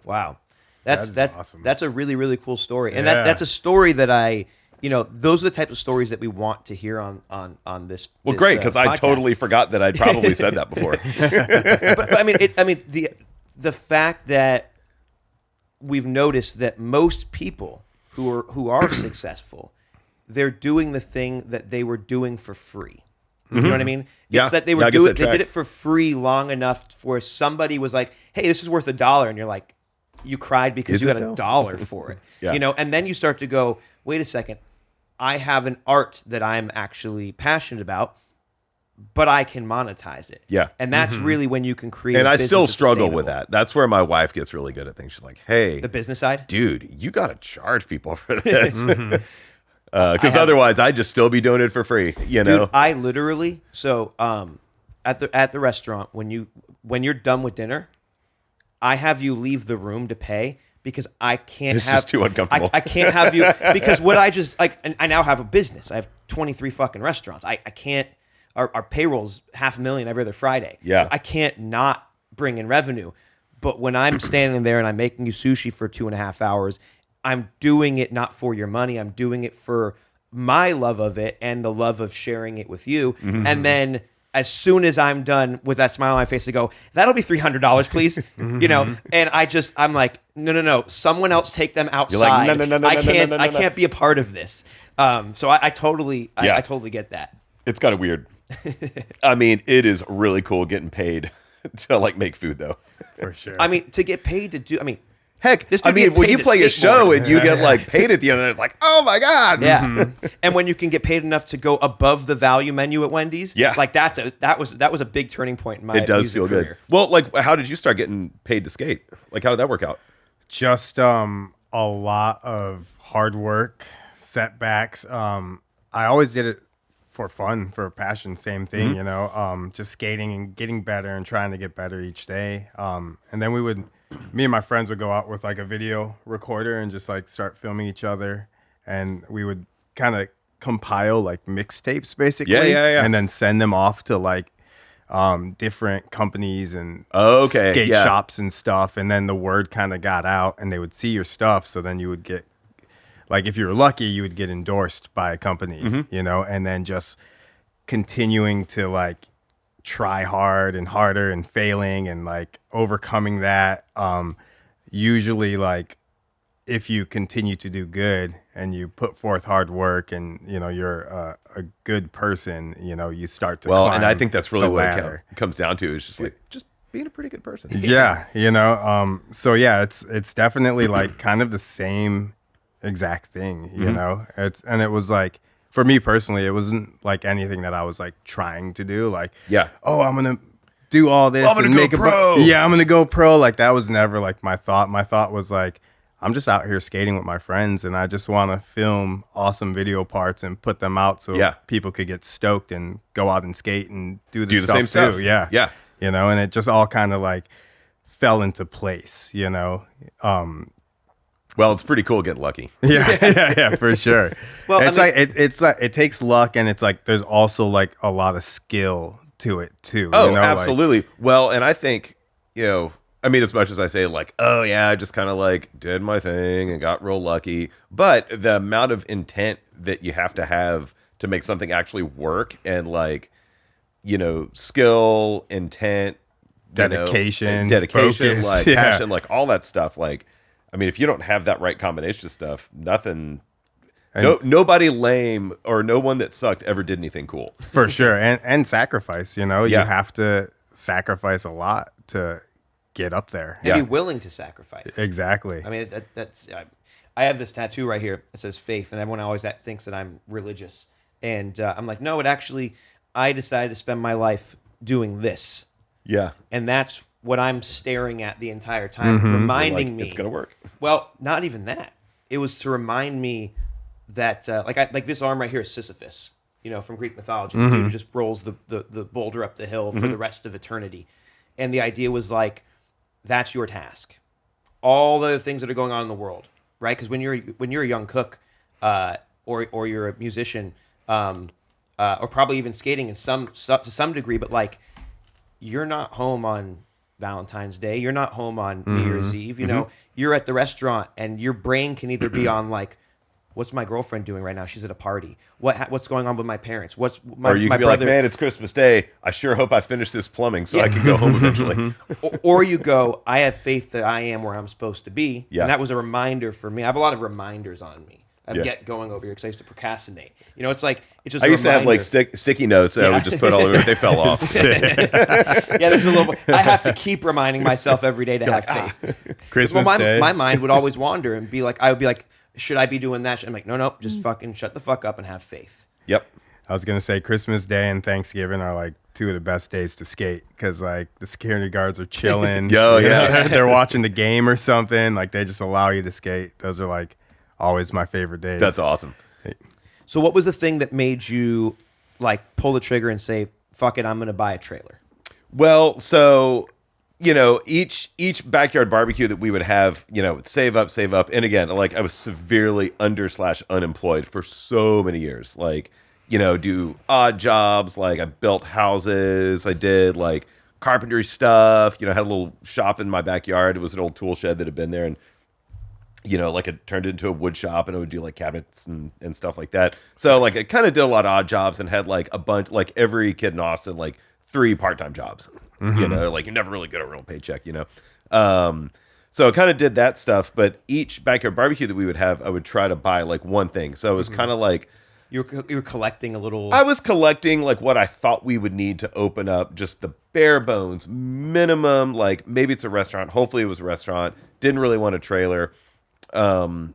Wow. That's awesome. That's a really, really cool story. And that's a story that those are the types of stories that we want to hear on this. Well, great, because I totally forgot that I'd probably said that before. but I mean, the fact that we've noticed that most people who are successful, they're doing the thing that they were doing for free. You know what I mean? Yeah. It's that they did it for free long enough where somebody was like, hey, this is worth $1. And you're like, you cried because you got $1 for it. And then you start to go, wait a second, I have an art that I'm actually passionate about, but I can monetize it. Yeah. And that's really when you can create and a I business still that's struggle with sustainable. that. That's where my wife gets really good at things. She's like, hey, The business side? dude, you got to charge people for this. Because otherwise I'd just still be doing it for free, Dude, I literally, at the restaurant, when you're done with dinner, I have you leave the room to pay because I can't It's just too uncomfortable. I can't have you because what I just and I now have a business. I have 23 fucking restaurants. I can't. Our payroll's $500,000 every other Friday. Yeah. I can't not bring in revenue. But when I'm standing there and I'm making you sushi for 2.5 hours, I'm doing it not for your money. I'm doing it for my love of it and the love of sharing it with you. And then as soon as I'm done with that smile on my face, I go, that'll be $300, please. You know, and I'm like, no. Someone else take them outside. You're like, no. I can't be a part of this. So I totally get that. It's kind of weird. I mean, it is really cool getting paid to like make food though. For sure. I mean, to get paid to do, Heck, this I dude mean, get when paid you to play a show skateboard. and you get like paid at the end of it, it's like, oh my God. Yeah. And when you can get paid enough to go above the value menu at Wendy's, Yeah. like that was a big turning point in my It does music feel career. good. Well, like, how did you start getting paid to skate? Like, how did that work out? Just a lot of hard work, setbacks. I always did it for fun, for passion, same thing, you know, just skating and getting better and trying to get better each day. And then me and my friends would go out with like a video recorder and just like start filming each other. And we would kind of compile like mixtapes basically. Yeah. And then send them off to like different companies and Okay, skate yeah. shops and stuff. And then the word kind of got out and they would see your stuff. So then you would get, like, if you were lucky, you would get endorsed by a company, you know, and then just continuing to like try hard and harder and failing and like overcoming that. Usually, like, if you continue to do good and you put forth hard work and, you know, you're a good person, you know, you start to Well, climb and I think that's really the what ladder. it comes down to is just like, just being a pretty good person. Yeah, you know, so yeah, it's definitely like kind of the same exact thing, you know. It was like, for me personally, it wasn't like anything that I was like trying to do, like, Yeah. oh, I'm gonna do all this I'm gonna and go make pro. yeah, I'm gonna go pro. Like, that was never like my thought. My thought was like, I'm just out here skating with my friends and I just want to film awesome video parts and put them out so Yeah. people could get stoked and go out and skate and do Do the stuff same stuff. too. Yeah, Yeah. you know, and it just all kind of like fell into place, you know. Well, it's pretty cool getting lucky. Yeah, for sure. Well, It's I mean- like it's like it takes luck, and it's like there's also like a lot of skill to it too. Oh, you know? Like, absolutely. Well, and I think, you know, I mean, as much as I say like, oh yeah, I just kind of like did my thing and got real lucky, but the amount of intent that you have to make something actually work and like, you know, skill, intent, dedication, dedication, focus, like yeah. passion, like all that stuff. Like, I mean, if you don't have that right combination of stuff, nothing. Nobody lame or no one that sucked ever did anything cool. for sure, and sacrifice. You know, Yeah. you have to sacrifice a lot to get up there. And Yeah. be willing to sacrifice. Exactly. I mean, that's. I have this tattoo right here that says faith, and everyone always thinks that I'm religious, and I'm like, no, I decided to spend my life doing this, Yeah. and that's what I'm staring at the entire time, Like, reminding me it's gonna work. Well, not even that. It was to remind me that, like this arm right here is Sisyphus, you know, from Greek mythology. The dude who just rolls the boulder up the hill for the rest of eternity, and the idea was like, that's your task. All the things that are going on in the world, right? Because when you're a young cook, or you're a musician, or probably even skating to some degree, but like, you're not home on Valentine's Day. You're not home on New Year's Eve. You know, you're at the restaurant, and your brain can either be on like, what's my girlfriend doing right now? She's at a party. What's going on with my parents? What's my Or you my can be brother? like, man, it's Christmas Day. I sure hope I finish this plumbing so I can go home eventually. or you go, I have faith that I am where I'm supposed to be. Yeah. And that was a reminder for me. I have a lot of reminders on me. I Yeah. get going over here because I used to procrastinate. You know, it's just. I used to have like sticky notes that I would just put all over. They fell off. Yeah, this is a little. I have to keep reminding myself every day to have faith. Christmas Well, Day. my mind would always wander and be like, I would be like, should I be doing that? I'm like, no, just fucking shut the fuck up and have faith. Yep. I was gonna say Christmas Day and Thanksgiving are like two of the best days to skate because like the security guards are chilling. Yo, You know, yeah. they're watching the game or something. Like, they just allow you to skate. Those are like always my favorite days. That's awesome. So what was the thing that made you like pull the trigger and say, fuck it, I'm going to buy a trailer? Well, so, you know, each backyard barbecue that we would have, you know, save up. And again, like, I was severely under/unemployed for so many years. Like, you know, do odd jobs. Like, I built houses. I did like carpentry stuff, you know, had a little shop in my backyard. It was an old tool shed that had been there. And like it turned into a wood shop, and it would do like cabinets and stuff like that. So like I kind of did a lot of odd jobs and had like a bunch, like every kid in Austin, like 3 part-time jobs, like you never really get a real paycheck, so I kind of did that stuff, but each backyard barbecue that we would have, I would try to buy like one thing. So it was kind of like, You were collecting a little. I was collecting like what I thought we would need to open up, just the bare bones minimum. Like maybe it's a restaurant. Hopefully it was a restaurant. Didn't really want a trailer. And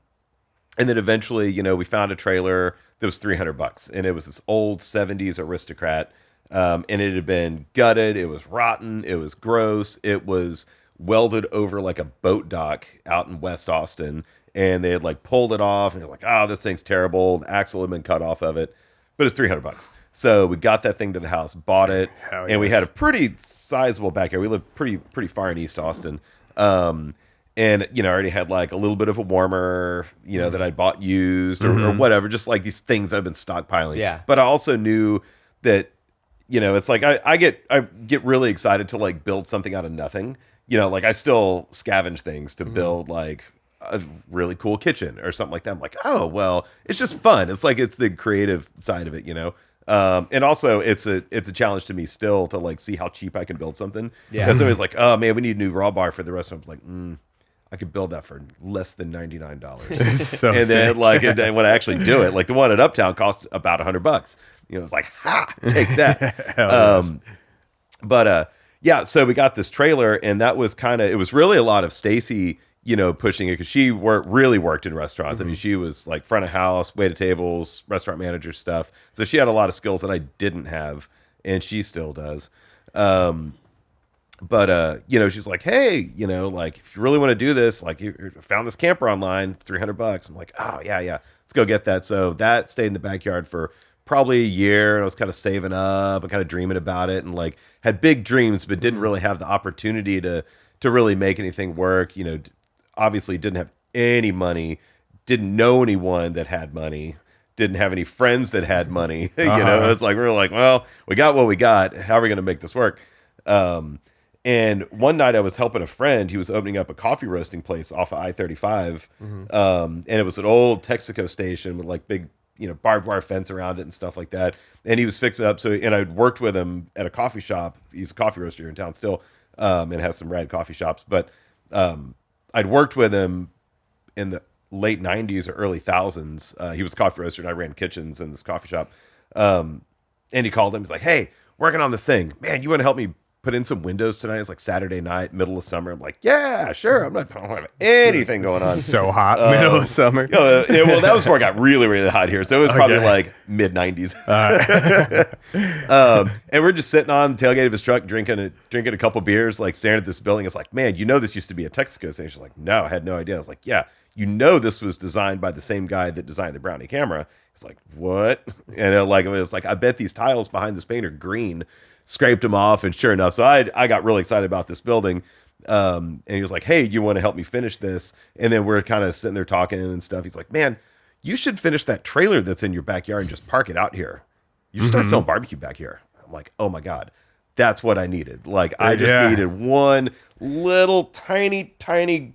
then eventually, we found a trailer that was $300, and it was this old 70s Aristocrat. And it had been gutted. It was rotten. It was gross. It was welded over like a boat dock out in West Austin. And they had like pulled it off, and you're like, oh, this thing's terrible. The axle had been cut off of it, but it's $300. So we got that thing to the house, bought it, and we had a pretty sizable backyard. We lived pretty far in East Austin, and I already had like a little bit of a warmer, that I bought used or whatever, just like these things I've been stockpiling. Yeah. But I also knew that, it's like I get really excited to like build something out of nothing. Like I still scavenge things to build like a really cool kitchen or something like that. I'm like, oh, well, it's just fun. It's like, it's the creative side of it, and also it's a challenge to me still to like see how cheap I can build something. Yeah. Because somebody's like, oh man, we need a new raw bar for the restaurant. I'm like, I could build that for less than $99. So and then sick. like, and then when I actually do it, like the one at Uptown cost about $100. It's like, ha, take that. Yeah, so we got this trailer, and that was it was really a lot of Stacy, pushing it, because she really worked in restaurants. I mean, she was like front of house, wait tables, restaurant manager stuff. So she had a lot of skills that I didn't have, and she still does. She's like, hey, like if you really want to do this, like you found this camper online, $300. I'm like, oh yeah, let's go get that. So that stayed in the backyard for probably a year, and I was kind of saving up and kind of dreaming about it, and like had big dreams, but didn't really have the opportunity to really make anything work. Obviously didn't have any money, didn't know anyone that had money, didn't have any friends that had money. It's like, we're like, well, we got what we got. How are we going to make this work? And one night I was helping a friend. He was opening up a coffee roasting place off of I-35. And it was an old Texaco station with like big, barbed wire fence around it and stuff like that. And he was fixing it up. And I'd worked with him at a coffee shop. He's a coffee roaster here in town still, and has some rad coffee shops. But I'd worked with him in the late 90s or early thousands. He was a coffee roaster, and I ran kitchens in this coffee shop. And he called him. He's like, hey, working on this thing. Man, you want to help me put in some windows tonight? It's like Saturday night, middle of summer. I'm like, yeah, sure. I don't have anything going on. So hot, middle of summer. Well, that was before it got really, really hot here. So it was probably like mid 90s. And we're just sitting on the tailgate of his truck, drinking a couple beers, like staring at this building. It's like, man, this used to be a Texaco station. She's like, no, I had no idea. I was like, yeah, this was designed by the same guy that designed the Brownie camera. He's like, what? And it was like, I bet these tiles behind this paint are green. Scraped them off, and sure enough, so I got really excited about this building. And he was like, hey, you want to help me finish this? And then we're kind of sitting there talking and stuff. He's like, man, you should finish that trailer that's in your backyard and just park it out here. You should start selling barbecue back here. I'm like, oh my God, that's what I needed. Like, I just needed one little tiny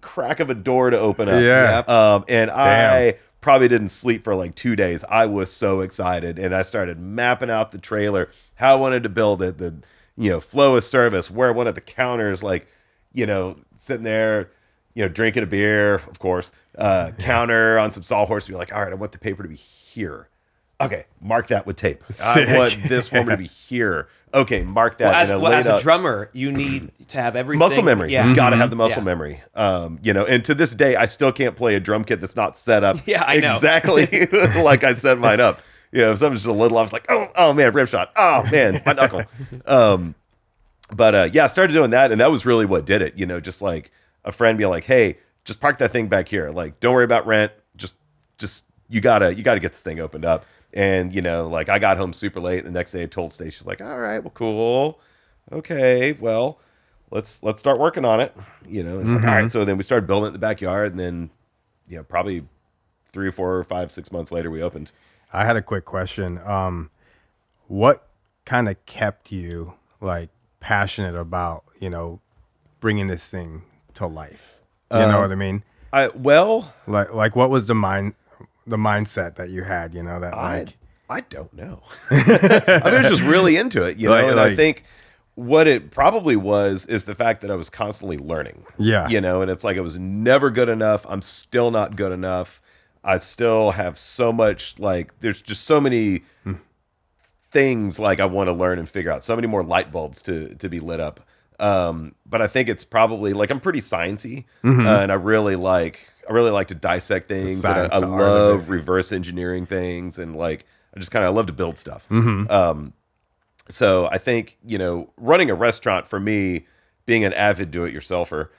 crack of a door to open up. And I probably didn't sleep for like 2 days. I was so excited, and I started mapping out the trailer, how I wanted to build it, the flow of service, where I wanted the counters, like sitting there, drinking a beer, of course, counter on some sawhorse, be like, all right, I want the paper to be here. Okay, mark that with tape. Sick. I want this woman to be here. Okay, mark that. As a drummer, you need to have everything. Muscle memory. Yeah. You got to have the muscle memory. And to this day, I still can't play a drum kit that's not set up I know. exactly like I set mine up. If something's just a little off, it's like, oh man, rim shot. Oh man, my knuckle. I started doing that, and that was really what did it. Just like a friend being like, hey, just park that thing back here. Like, don't worry about rent. Just you gotta get this thing opened up. And like I got home super late. The next day I told Stacey, she's like, all right, well, cool. Okay, well, let's start working on it. And it's like, all right. So then we started building it in the backyard, and then probably 3 or 4 or 5, 6 months later we opened. I had a quick question. What kind of kept you like passionate about, bringing this thing to life? You know what I mean? Like what was the mindset that you had, you know, that like I don't know. I mean, I was just really into it, you know, and I think what it probably was is the fact that I was constantly learning. Yeah. You know, and it's like I was never good enough. I'm still not good enough. I still have so much, like, there's just so many things like I want to learn and figure out, so many more light bulbs to be lit up. But I think it's probably like I'm pretty sciencey, and I really like to dissect things. And I love reverse engineering things, and like I love to build stuff. So I think, you know, running a restaurant for me, being an avid do-it-yourselfer,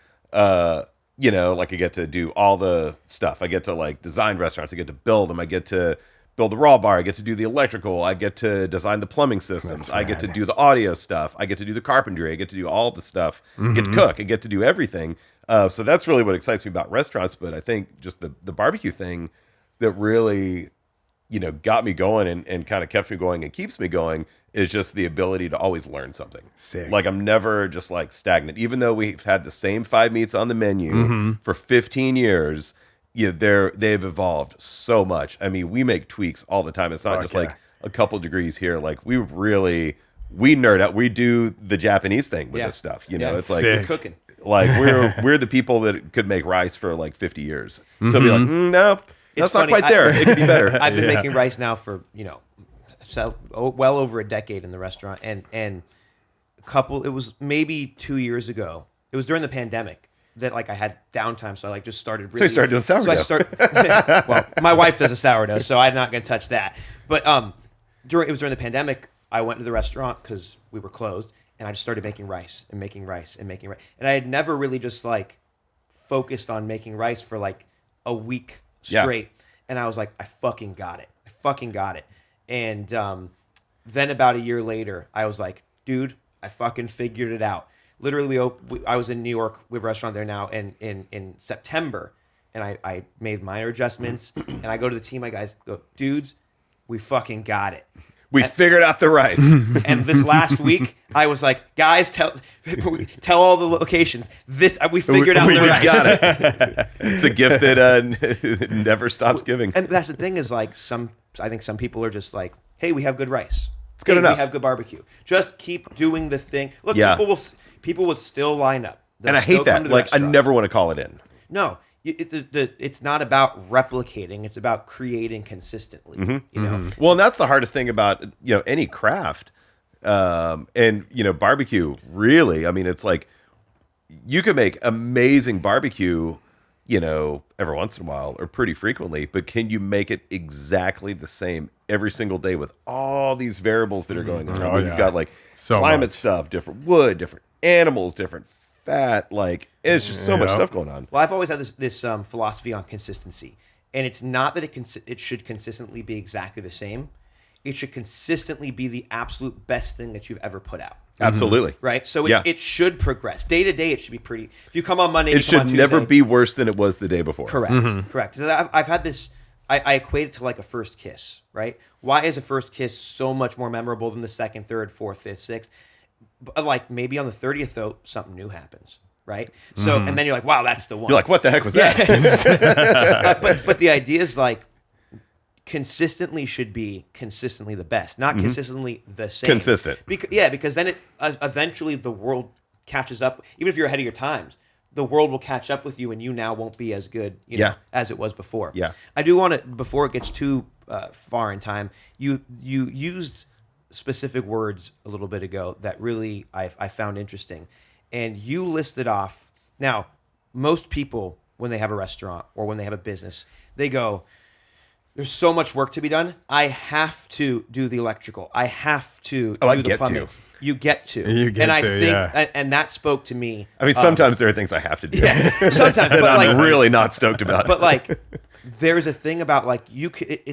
you know, like I get to do all the stuff. I get to like design restaurants. I get to build them. I get to build the raw bar. I get to do the electrical. I get to design the plumbing systems. I get to do the audio stuff. I get to do the carpentry. I get to do all the stuff. I get to cook. I get to do everything. So that's really what excites me about restaurants. But I think just the barbecue thing that really, you know, got me going and kind of kept me going and keeps me going is just the ability to always learn something. Sick. Like I'm never just like stagnant. Even though we've had the same 5 meats on the menu for 15 years, they've evolved so much. I mean, we make tweaks all the time. It's not just like a couple degrees here. Like we nerd out. We do the Japanese thing with this stuff. You know, it's like we're cooking. Like we're the people that could make rice for like 50 years. So be like, no, that's not quite there. It could be better. I've been making rice now for, you know, well over a decade in the restaurant, and it was maybe 2 years ago. It was during the pandemic that like I had downtime, so I like just started. So you started doing sourdough. So well, my wife does a sourdough, so I'm not going to touch that. But it was during the pandemic. I went to the restaurant because we were closed, and I just started making rice and making rice and making rice. And I had never really just like focused on making rice for like a week straight. And I was like, I fucking got it. And then about a year later, I was like, dude, I fucking figured it out. Literally, I was in New York. We have a restaurant there now in September. And I made minor adjustments. And I go to the team, my guys go, dudes, we fucking got it. We figured out the rice. And this last week, I was like, guys, tell all the locations. We figured out the rice. We got it. It's a gift that never stops giving. And that's the thing is like I think some people are just like, hey, we have good rice. It's good enough. We have good barbecue. Just keep doing the thing. Look, people will still line up. And I hate that. Like I never want to call it in. No. It's not about replicating. It's about creating consistently. You know. Well, and that's the hardest thing about, you know, any craft, and you know, barbecue. Really, I mean, it's like you can make amazing barbecue, you know, every once in a while or pretty frequently, but can you make it exactly the same every single day with all these variables that are going on? I mean, you've got like climate stuff, different wood, different animals, different fat, like it's just so much stuff going on. Well, I've always had this philosophy on consistency, and it's not that it should consistently be exactly the same. It should consistently be the absolute best thing that you've ever put out. Absolutely. Right? So it should progress. Day to day, it should be pretty. If you come on Monday, it should never be worse than it was the day before. Correct. So I've had this, I equate it to like a first kiss, right? Why is a first kiss so much more memorable than the second, third, fourth, fifth, sixth? But like maybe on the 30th, though, something new happens, right? So, and then you're like, wow, that's the one. You're like, what the heck was that? But the idea is like, consistently should be consistently the best, not consistently the same. Consistent. Because then it eventually the world catches up. Even if you're ahead of your times, the world will catch up with you, and you now won't be as good as it was before. Yeah. I do want to, before it gets too far in time, you used specific words a little bit ago that really I found interesting. And you listed off, now, most people, when they have a restaurant or when they have a business, they go, there's so much work to be done. I have to do the electrical. I have to do the plumbing. You get to. And I think, and that spoke to me. I mean, sometimes there are things I have to do. Yeah, sometimes. But I'm like, really not stoked about. But like, there's a thing about like,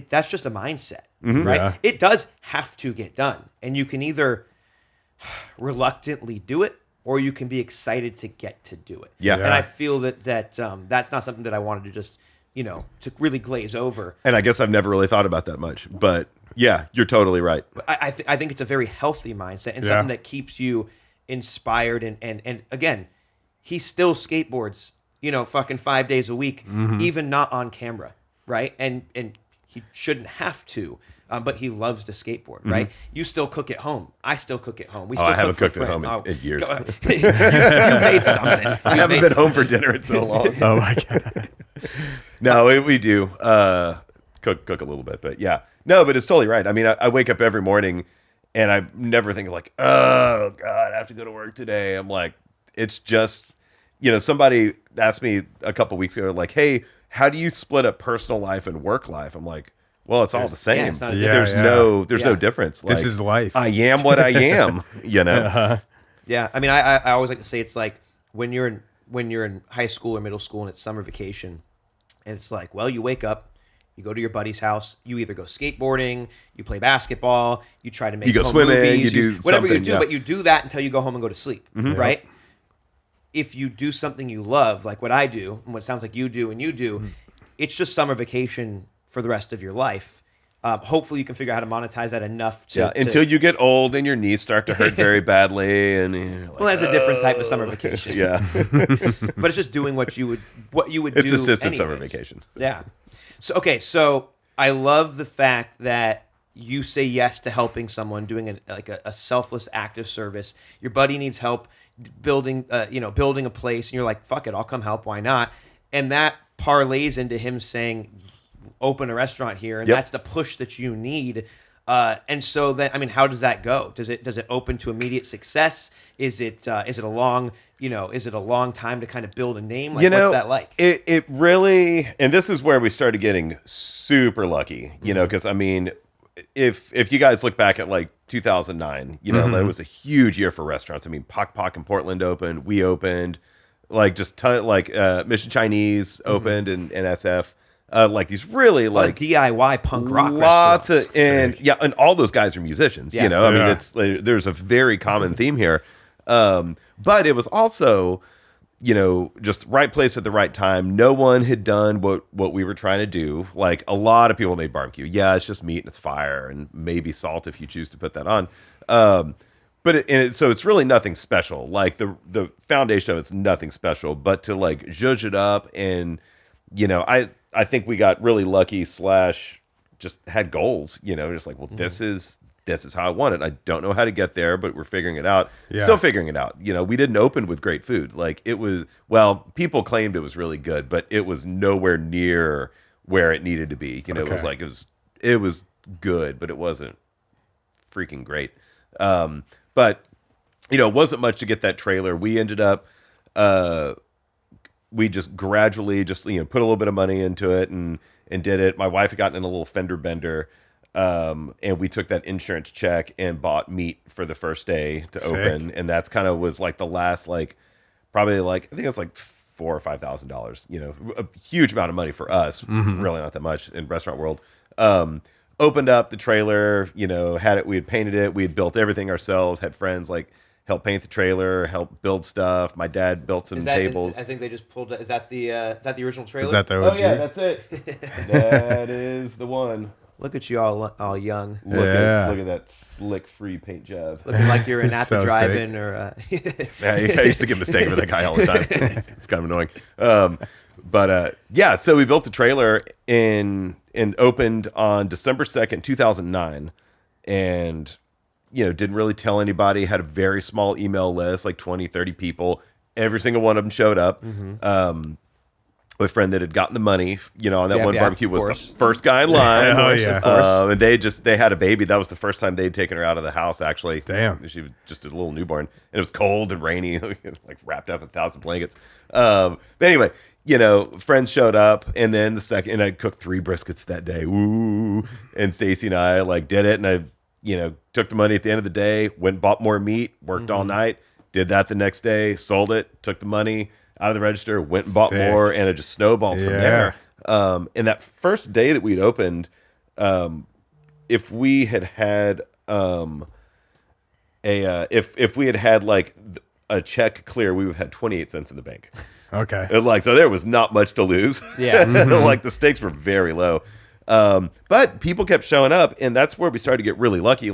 that's just a mindset, right? Yeah. It does have to get done. And you can either reluctantly do it, or you can be excited to get to do it. Yeah. And I feel that that's not something that I wanted to just, you know, to really glaze over. And I guess I've never really thought about that much, but yeah, you're totally right. But I think it's a very healthy mindset and something that keeps you inspired. And again, he still skateboards fucking 5 days a week, even not on camera, right? And he shouldn't have to, but he loves to skateboard, right? You still cook at home. I still cook at home. We still I haven't cook cooked at home in years. You made something. I haven't been home for dinner in so long. Oh my God. No, we do cook a little bit, but yeah. No, but it's totally right. I mean, I wake up every morning and I never think like, oh God, I have to go to work today. I'm like, it's just, somebody asked me a couple weeks ago, like, hey, how do you split up personal life and work life? I'm like, well, it's all the same. Yeah, it's not a There's no difference. This Like, is life. I am what I am, Yeah, I mean, I always like to say it's like when you're in high school or middle school and it's summer vacation, and it's like, well, you wake up, you go to your buddy's house, you either go skateboarding, you play basketball, you try to make You go home swimming, movies, you do whatever you something, do, yeah. but you do that until you go home and go to sleep, right? If you do something you love, like what I do, and what it sounds like you do and you do, it's just summer vacation for the rest of your life. Hopefully you can figure out how to monetize that enough to... until you get old and your knees start to hurt very badly, and you're like, Well, that's a different type of summer vacation. yeah, But it's just doing what you would it's do assisted summer anyways. vacation. Yeah. So I love the fact that you say yes to helping someone, doing a selfless act of service. Your buddy needs help building a place, and you're like, fuck it, I'll come help. Why not? And that parlays into him saying, open a restaurant here, and that's the push that you need. And so then, I mean, how does that go? Does it open to immediate success? Is it a long time to kind of build a name? Like, what's that like? It really, and this is where we started getting super lucky, because I mean, if you guys look back at like 2009, that was a huge year for restaurants. I mean, Pock Pock in Portland opened, we opened, like just Mission Chinese opened and SF. Like these really like DIY punk rock lots restaurants. and all those guys are musicians. Yeah. I mean, it's there's a very common theme here, but it was also just right place at the right time. No one had done what we were trying to do. Like a lot of people made barbecue. Yeah, it's just meat and it's fire and maybe salt if you choose to put that on. So it's really nothing special. Like the foundation of it's nothing special, but to like zhuzh it up and I think we got really lucky / just had goals, just like, well, this is how I want it. I don't know how to get there, but we're figuring it out. Yeah. Still figuring it out. We didn't open with great food. Like it was, well, people claimed it was really good, but it was nowhere near where it needed to be. It was like, it was good, but it wasn't freaking great. But it wasn't much to get that trailer. We ended up, we just gradually put a little bit of money into it and did it. My wife had gotten in a little fender bender, and we took that insurance check and bought meat for the first day to open, and that's kind of was like the last probably I think it's like $4,000 or $5,000. A huge amount of money for us, really not that much in restaurant world. Opened up the trailer, had it. We had painted it. We had built everything ourselves. Had friends help paint the trailer, help build stuff. My dad built some tables. I think they just pulled. Is that the original trailer? Is that the OG? Oh yeah, that's it. That is the one. Look at you all young, Look at that slick free paint job. looking like you're in at the So drive-in or. Yeah, I used to get mistaken for that guy all the time. It's kind of annoying. But so we built the trailer and opened on December 2nd, 2009, and didn't really tell anybody. Had a very small email list, like 20, 30 people. Every single one of them showed up. My friend that had gotten the money, on that one barbecue was the first guy in line. Of course. And they had a baby. That was the first time they'd taken her out of the house, actually. Damn. She was just a little newborn. And it was cold and rainy, like wrapped up in 1,000 blankets. But anyway, friends showed up, and then and I cooked 3 briskets that day. Ooh. And Stacy and I did it, and I took the money at the end of the day, went and bought more meat, worked all night, did that the next day, sold it, took the money out of the register, went and bought more, and it just snowballed from there. And that first day that we'd opened, if we had had if we had had a check clear, we would have had 28 cents in the bank. Okay. So there was not much to lose. Yeah. The stakes were very low. But people kept showing up, and that's where we started to get really lucky.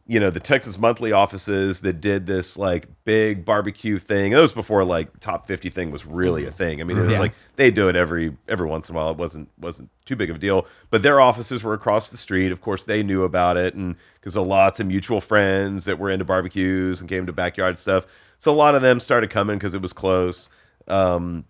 the Texas Monthly offices that did this like big barbecue thing. It was before like top 50 thing was really a thing. I mean, it was like they do it every once in a while. It wasn't too big of a deal. But their offices were across the street. Of course, they knew about it, and because lots of mutual friends that were into barbecues and came to backyard stuff. So a lot of them started coming because it was close. There's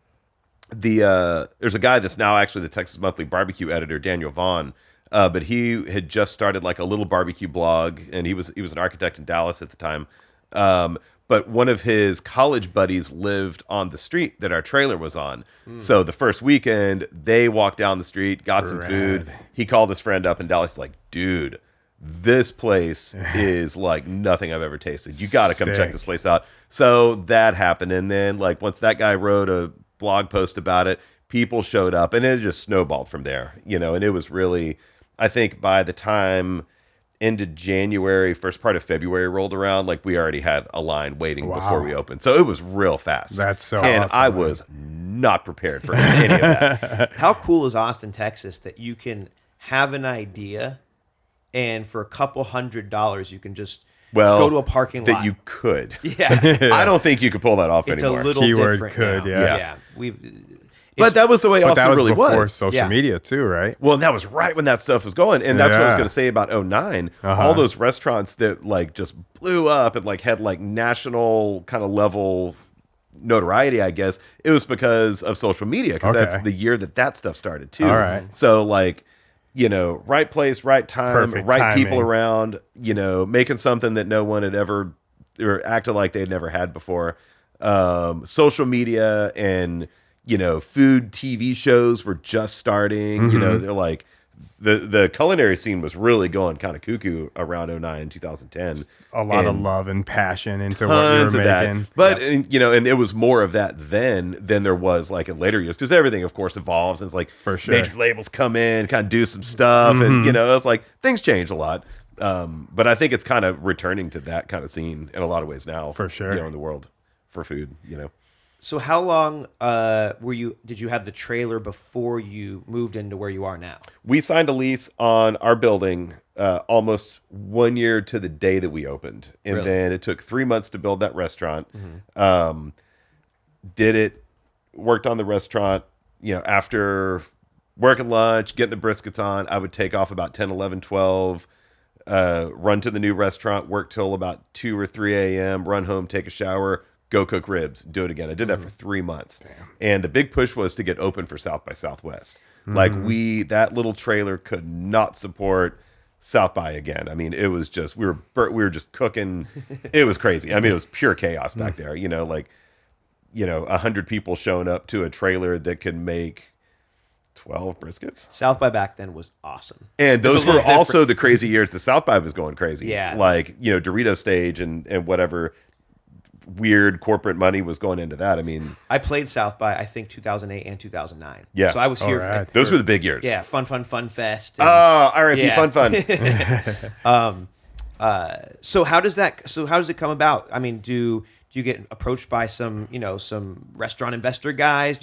a guy that's now actually the Texas Monthly barbecue editor, Daniel Vaughn. But he had just started like a little barbecue blog, and he was an architect in Dallas at the time. But one of his college buddies lived on the street that our trailer was on. So the first weekend, they walked down the street, got some food. He called his friend up in Dallas, like, dude, this place is like nothing I've ever tasted. You got to come check this place out. So that happened. And then like once that guy wrote a blog post about it, people showed up, and it just snowballed from there, and it was really... I think by the time into January, first part of February rolled around, like we already had a line waiting before we opened. So it was real fast. That's so and awesome. I was not prepared for any of that. How cool is Austin, Texas, that you can have an idea and for a couple $100 you can just go to a parking lot. That you could. Yeah. I don't think you could pull that off It's anymore. a little Keyword different could, now. yeah. But that was the way But Austin that was really before was. social media too, right? Well, that was right when that stuff was going. And that's what I was Yeah. going to say about 09. All those restaurants that like just blew up and like had like national kind of level notoriety, I guess, it was because of social media, because that's the year that stuff started too. All right. So like, right place, right time, Perfect right timing. people around, making something that no one had ever or acted like they'd never had before. Social media and food TV shows were just starting. They're like the culinary scene was really going kind of cuckoo around 09, 2010. A lot of love and passion into what you Tons were of that. making. But and it was more of that then than there was like in later years, because everything of course evolves, and it's like For sure. major labels come in, kind of do some stuff, and it's like things change a lot. But I think it's kind of returning to that kind of scene in a lot of ways now. For sure. In the world for food. So how long did you have the trailer before you moved into where you are now? We signed a lease on our building almost 1 year to the day that we opened. And Really? then it took 3 months to build that restaurant. Worked on the restaurant, after working lunch, getting the briskets on, I would take off about 10, 11, 12, run to the new restaurant, work till about 2 or 3 a.m., run home, take a shower, go cook ribs, do it again. I did that for 3 months. Damn. And the big push was to get open for South by Southwest. Like that little trailer could not support South by again. I mean, it was just, we were just cooking. It was crazy. I mean, it was pure chaos back there, 100 people showing up to a trailer that could make 12 briskets. South by back then was awesome. And those a little were also the crazy years. The South by was going crazy. Yeah. Like, Dorito stage and whatever weird corporate money was going into that. I mean, I played South by, I think, 2008 and 2009. Yeah. So I was here. Right. For, those were the big years. Yeah, Fun Fest. Oh, RIP Yeah. Fun. So how does it come about? I mean, do you get approached by some restaurant investor guys?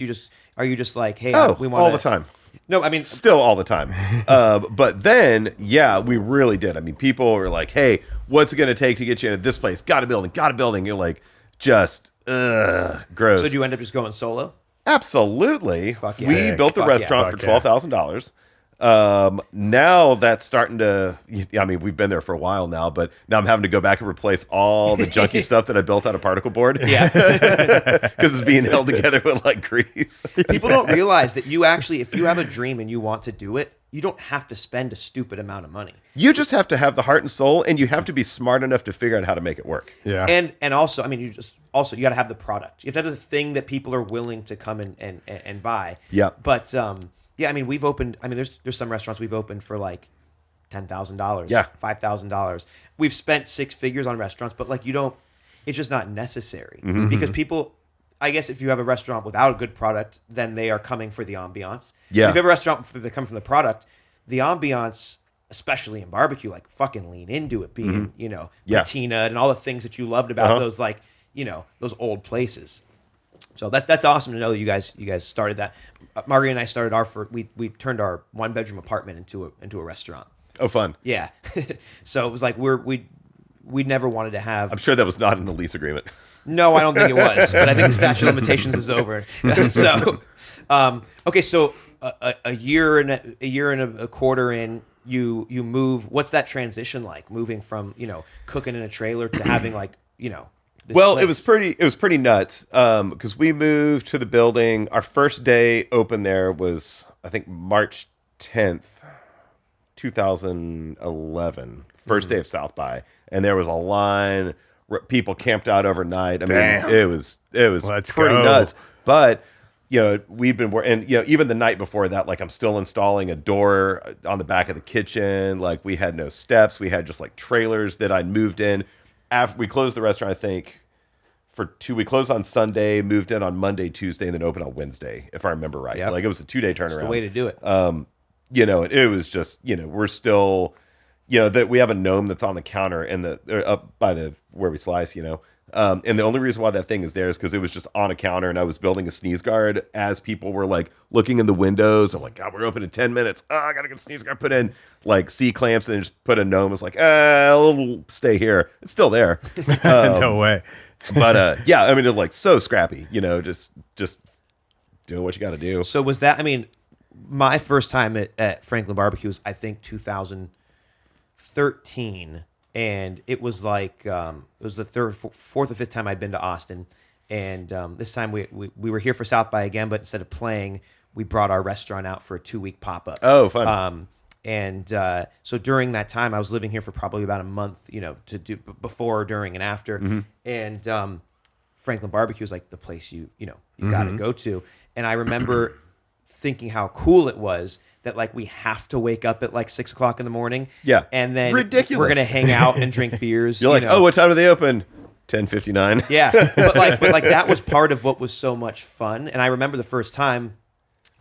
Are you just like, hey, we want all the time. No, I mean, Still all the time. But then, yeah, we really did. I mean, people were like, hey, what's it going to take to get you into this place? Got a building. You're like, just, gross. so do you end up just going solo? Absolutely. yeah. We Sick. built the Fuck yeah. restaurant for Fuck yeah. $12,000. Now that's starting to, I mean, we've been there for a while now, but now I'm having to go back and replace all the junky stuff that I built out of particle board. Yeah. Because it's being held together with like grease. People don't realize that you actually, if you have a dream and you want to do it, you don't have to spend a stupid amount of money. You just have to have the heart and soul, and you have to be smart enough to figure out how to make it work. Yeah. And also, I mean, you got to have the product. You have to have the thing that people are willing to come and buy. Yeah. But yeah, I mean, we've opened. I mean, there's some restaurants we've opened for like $10,000. Yeah. $5,000. We've spent 6 figures on restaurants, but like it's just not necessary Mm-hmm. because people. I guess if you have a restaurant without a good product, then they are coming for the ambiance. Yeah. If you have a restaurant that come from the product, the ambiance, especially in barbecue, like fucking lean into it, being Yeah. patina and all the things that you loved about those those old places. So that's awesome to know that you guys started that. Marguerite and I started we turned our 1-bedroom apartment into a restaurant. Oh, fun. Yeah. So it was like we we never wanted to have. I'm sure that was not in the lease agreement. No, I don't think it was, but I think the statute of limitations is over. So, okay, so a year and a quarter in, you move. What's that transition like? Moving from cooking in a trailer to having this Well, place? it was pretty nuts because we moved to the building. Our first day open there was, I think, March 10th, 2011. First day of South by, and there was a line. People camped out overnight. I mean, it was Let's pretty go. nuts. But we'd been and even the night before that, like I'm still installing a door on the back of the kitchen. Like we had no steps. We had just like trailers that I'd moved in. After we closed the restaurant, I think we closed on Sunday, moved in on Monday, Tuesday, and then opened on Wednesday, if I remember right. Yep. Like it was a 2-day turnaround. That's the way to do it. It was just we're still. That we have a gnome that's on the counter up by where we slice, and the only reason why that thing is there is because it was just on a counter and I was building a sneeze guard as people were like looking in the windows. I'm like, God, we're open in 10 minutes. Oh, I got to get a sneeze guard put in, like C-clamps, and just put a gnome. It's like, I'll stay here. It's still there. No way. But yeah, I mean, it's like so scrappy, just doing what you got to do. So was that? I mean, my first time at Frankland Barbecue was, I think, 2013, and it was like it was the fourth or fifth time I'd been to Austin, and this time we were here for South by again, but instead of playing, we brought our restaurant out for a 2-week pop-up. Oh, fun. So during that time, I was living here for probably about a month, to do before, during, and after, and Frankland Barbecue was like the place you got to go to, and I remember thinking how cool it was that like we have to wake up at like 6 o'clock in the morning. Yeah. And then Ridiculous. we're gonna hang out and drink beers. You're like, oh, what time do they open? 10:59. Yeah. But like that was part of what was so much fun. And I remember the first time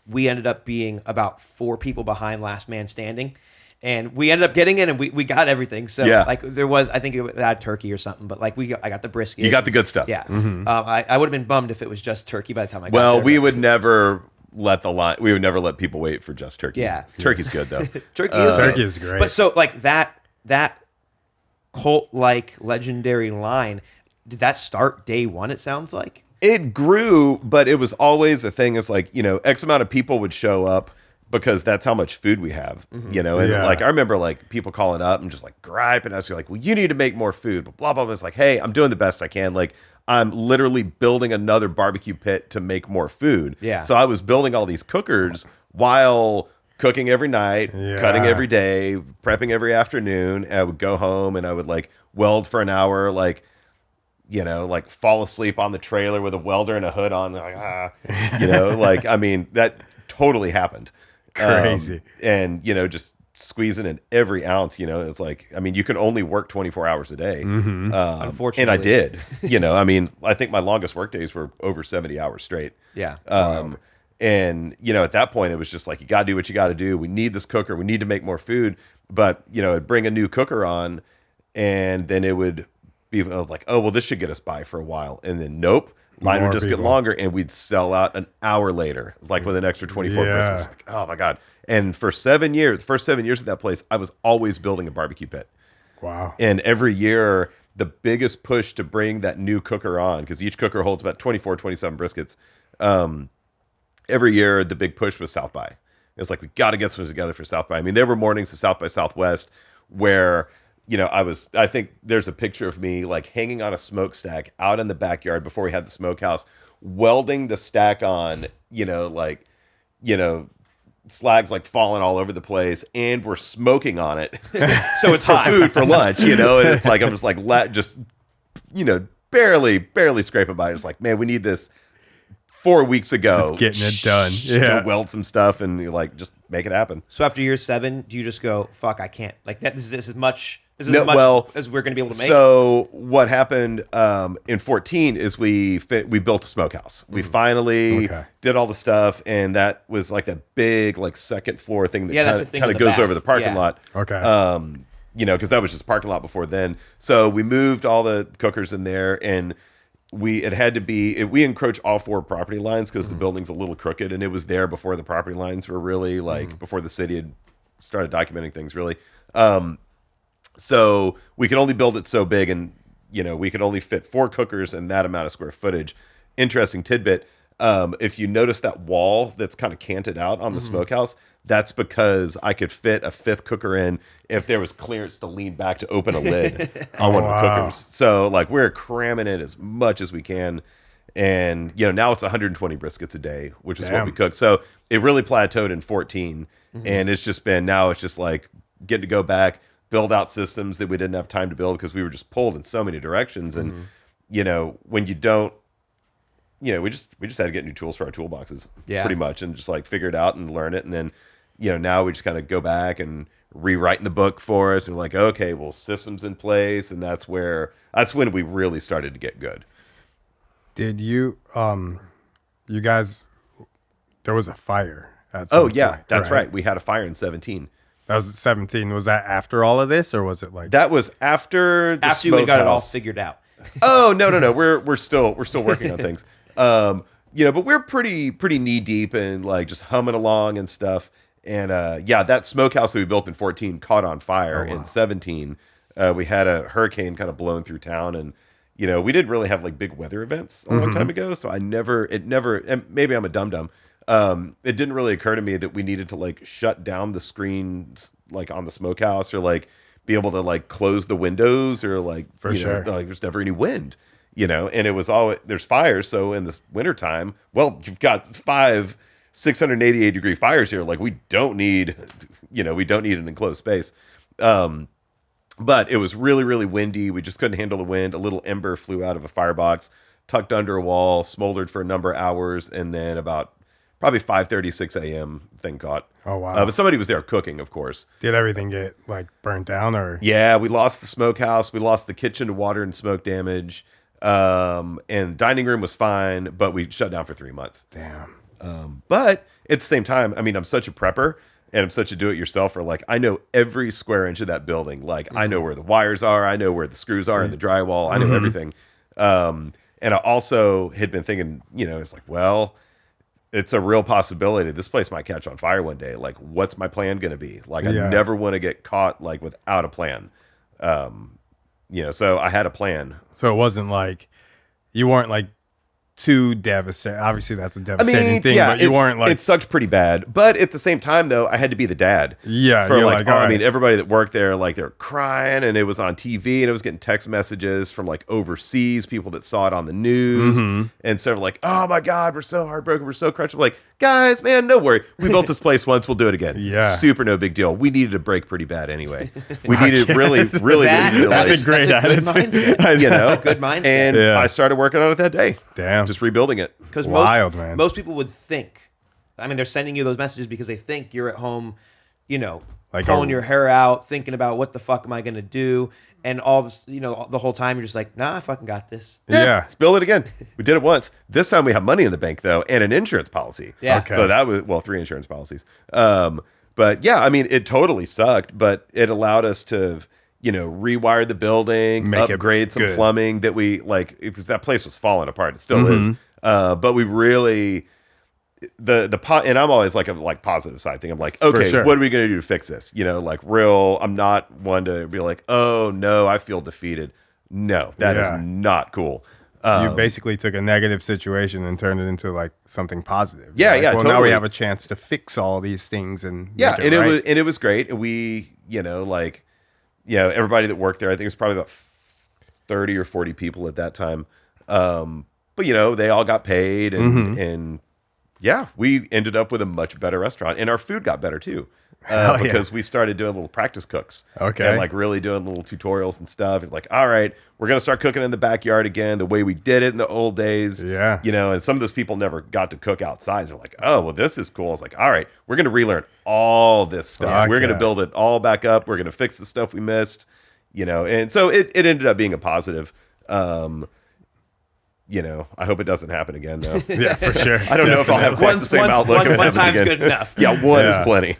we ended up being about 4 people behind last man standing. And we ended up getting in and we got everything. So like there was, I think it had turkey or something, but like I got the brisket. You got the good stuff. Yeah. I would have been bummed if it was just turkey by the time I got Well, there. we would never let we would never let people wait for just turkey. Yeah. Turkey's good though. Turkey is great. But so like that cult-like legendary line, did that start day one, it sounds like? It grew, but it was always a thing. It's like, X amount of people would show up because that's how much food we have, and like, I remember like people calling up and just like gripe and asking like, well, you need to make more food, but blah, blah, blah. It's like, hey, I'm doing the best I can. Like I'm literally building another barbecue pit to make more food. Yeah. So I was building all these cookers while cooking every night, cutting every day, prepping every afternoon. And I would go home and I would like weld for an hour, like fall asleep on the trailer with a welder and a hood on. Like, like, I mean, that totally happened. Crazy. And, just squeezing in every ounce, it's like, I mean, you can only work 24 hours a day. Unfortunately. And I did, I mean, I think my longest work days were over 70 hours straight. Yeah. And, at that point it was just like, you got to do what you got to do. We need this cooker. We need to make more food, but, it'd bring a new cooker on and then it would be like, oh, well, this should get us by for a while. And then nope. Line would just get longer, and we'd sell out an hour later, like with an extra 24 briskets. Like, oh my God. And for 7 years, the first 7 years of that place, I was always building a barbecue pit. Wow. And every year, the biggest push to bring that new cooker on, because each cooker holds about 24, 27 briskets. Every year, the big push was South by. It was like, we got to get something together for South by. I mean, there were mornings to South by Southwest where I think there's a picture of me like hanging on a smokestack out in the backyard before we had the smokehouse, welding the stack on, slags like falling all over the place, and we're smoking on it. So it's for hot. food for lunch, and it's like, I'm just like, barely scraping by. It's like, man, we need this 4 weeks ago. Just getting it done. Yeah. Go weld some stuff and you're like, just make it happen. So after year 7, do you just go, fuck, I can't, like that? This is as much as we're going to be able to make? So what happened in 14 is we built a smokehouse. We finally did all the stuff, and that was like that big like second floor thing that kind of goes over the parking lot. Okay. Because that was just a parking lot before then. So we moved all the cookers in there, and we encroach all 4 property lines because the building's a little crooked, and it was there before the property lines were really like before the city had started documenting things really. So we could only build it so big, and we could only fit 4 cookers in that amount of square footage. Interesting tidbit. If you notice that wall that's kind of canted out on the smokehouse, that's because I could fit a 5th cooker in if there was clearance to lean back to open a lid on one of the cookers. So like we're cramming in as much as we can. And now it's 120 briskets a day, which is what we cook. So it really plateaued in 14. And it's just been, now it's just like getting to go back, build out systems that we didn't have time to build because we were just pulled in so many directions. And when you don't, we just had to get new tools for our toolboxes, pretty much, and just like figure it out and learn it. And then, now we just kind of go back and rewriting the book for us. And we're like, okay, well, systems in place, and that's when we really started to get good. Did you, you guys? There was a fire at some point, that's right. We had a fire in 17. That was 17. Was that after all of this, or was it like that was after the after we got it all figured out? Oh no. We're still working on things. But we're pretty knee deep and like just humming along and stuff. And that smokehouse that we built in 14 caught on fire in 17. We had a hurricane kind of blowing through town, and we didn't really have like big weather events a long time ago. So it never, and maybe I'm a dum-dum. It didn't really occur to me that we needed to like shut down the screens like on the smokehouse, or like be able to like close the windows, or like, like there's never any wind, and it was all, there's fires. So in this wintertime, well, you've got 5 688-degree fires here. Like we don't need an enclosed space. But it was really, really windy. We just couldn't handle the wind. A little ember flew out of a firebox, tucked under a wall, smoldered for a number of hours, and then about probably 5:30, 6 a.m. thing caught. Oh, wow. But somebody was there cooking, of course. Did everything get like burnt down, or? Yeah, we lost the smokehouse. We lost the kitchen to water and smoke damage. And dining room was fine, but we shut down for 3 months. Damn. But at the same time, I mean, I'm such a prepper and I'm such a do-it-yourselfer. Like, I know every square inch of that building. Like, I know where the wires are. I know where the screws are in the drywall. I know everything. And I also had been thinking, it's like, well, it's a real possibility this place might catch on fire one day. Like, what's my plan going to be? Like, I never want to get caught like without a plan. So I had a plan. So it wasn't like you weren't like too devastated. Obviously, that's a devastating thing, but you weren't like, it sucked pretty bad. But at the same time, though, I had to be the dad. Yeah, for like, all I right. mean, everybody that worked there, like, they're crying, and it was on TV, and I was getting text messages from like overseas people that saw it on the news, and so like, oh my God, we're so heartbroken, we're so crushed. I'm like, guys, man, no worry, we built this place once, we'll do it again. Yeah, super no big deal. We needed a break pretty bad anyway. We needed really needed that's a great attitude. That's a good mindset. And I started working on it that day. Damn, just rebuilding it. Because man. Most people would think, I mean, they're sending you those messages because they think you're at home, like pulling your hair out, thinking about what the fuck am I going to do? And all of, the whole time you're just like, nah, I fucking got this. Yeah. Let's build it again. We did it once. This time we have money in the bank, though, and an insurance policy. Yeah. Okay. So that was, 3 insurance policies. But yeah, I mean, it totally sucked, but it allowed us to, rewire the building, upgrade some plumbing that we like, because that place was falling apart. It still is. But we really, and I'm always like a positive side thing. I'm like, okay, what are we going to do to fix this? I'm not one to be like, oh no, I feel defeated. No, that is not cool. You basically took a negative situation and turned it into like something positive. Yeah, well, totally. Now we have a chance to fix all these things and it was great. And we, everybody that worked there, I think it was probably about 30 or 40 people at that time. But they all got paid, and we ended up with a much better restaurant, and our food got better too, because we started doing little practice cooks, and like really doing little tutorials and stuff. And like, all right, we're gonna start cooking in the backyard again, the way we did it in the old days. Yeah, and some of those people never got to cook outside. They're like, oh, well, this is cool. I was like, all right, we're gonna relearn all this stuff. We're gonna build it all back up. We're gonna fix the stuff we missed, and so it ended up being a positive. I hope it doesn't happen again, though. Yeah, for sure. I don't know if I'll have quite the same outlook. One time's again. Good enough. Yeah, one is plenty.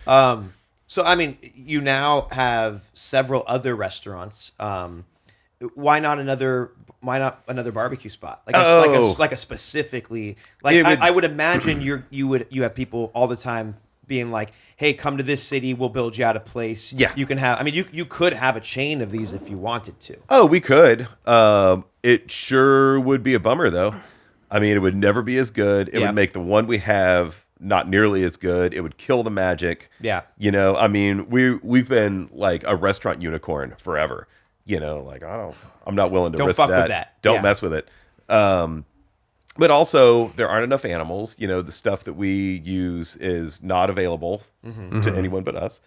So, I mean, you now have several other restaurants. Why not another barbecue spot? Like a specifically, like I would imagine you have people all the time being like, hey, come to this city, we'll build you out a place. Yeah. You can have, I mean, you could have a chain of these if you wanted to. Oh, we could. It sure would be a bummer, though. I mean, it would never be as good. It would make the one we have not nearly as good. It would kill the magic. Yeah. You know, I mean, we've been like a restaurant unicorn forever. You know, like I'm not willing to Don't risk fuck that. with that. Don't Yeah. mess with it. But also, there aren't enough animals. You know, the stuff that we use is not available to anyone but us.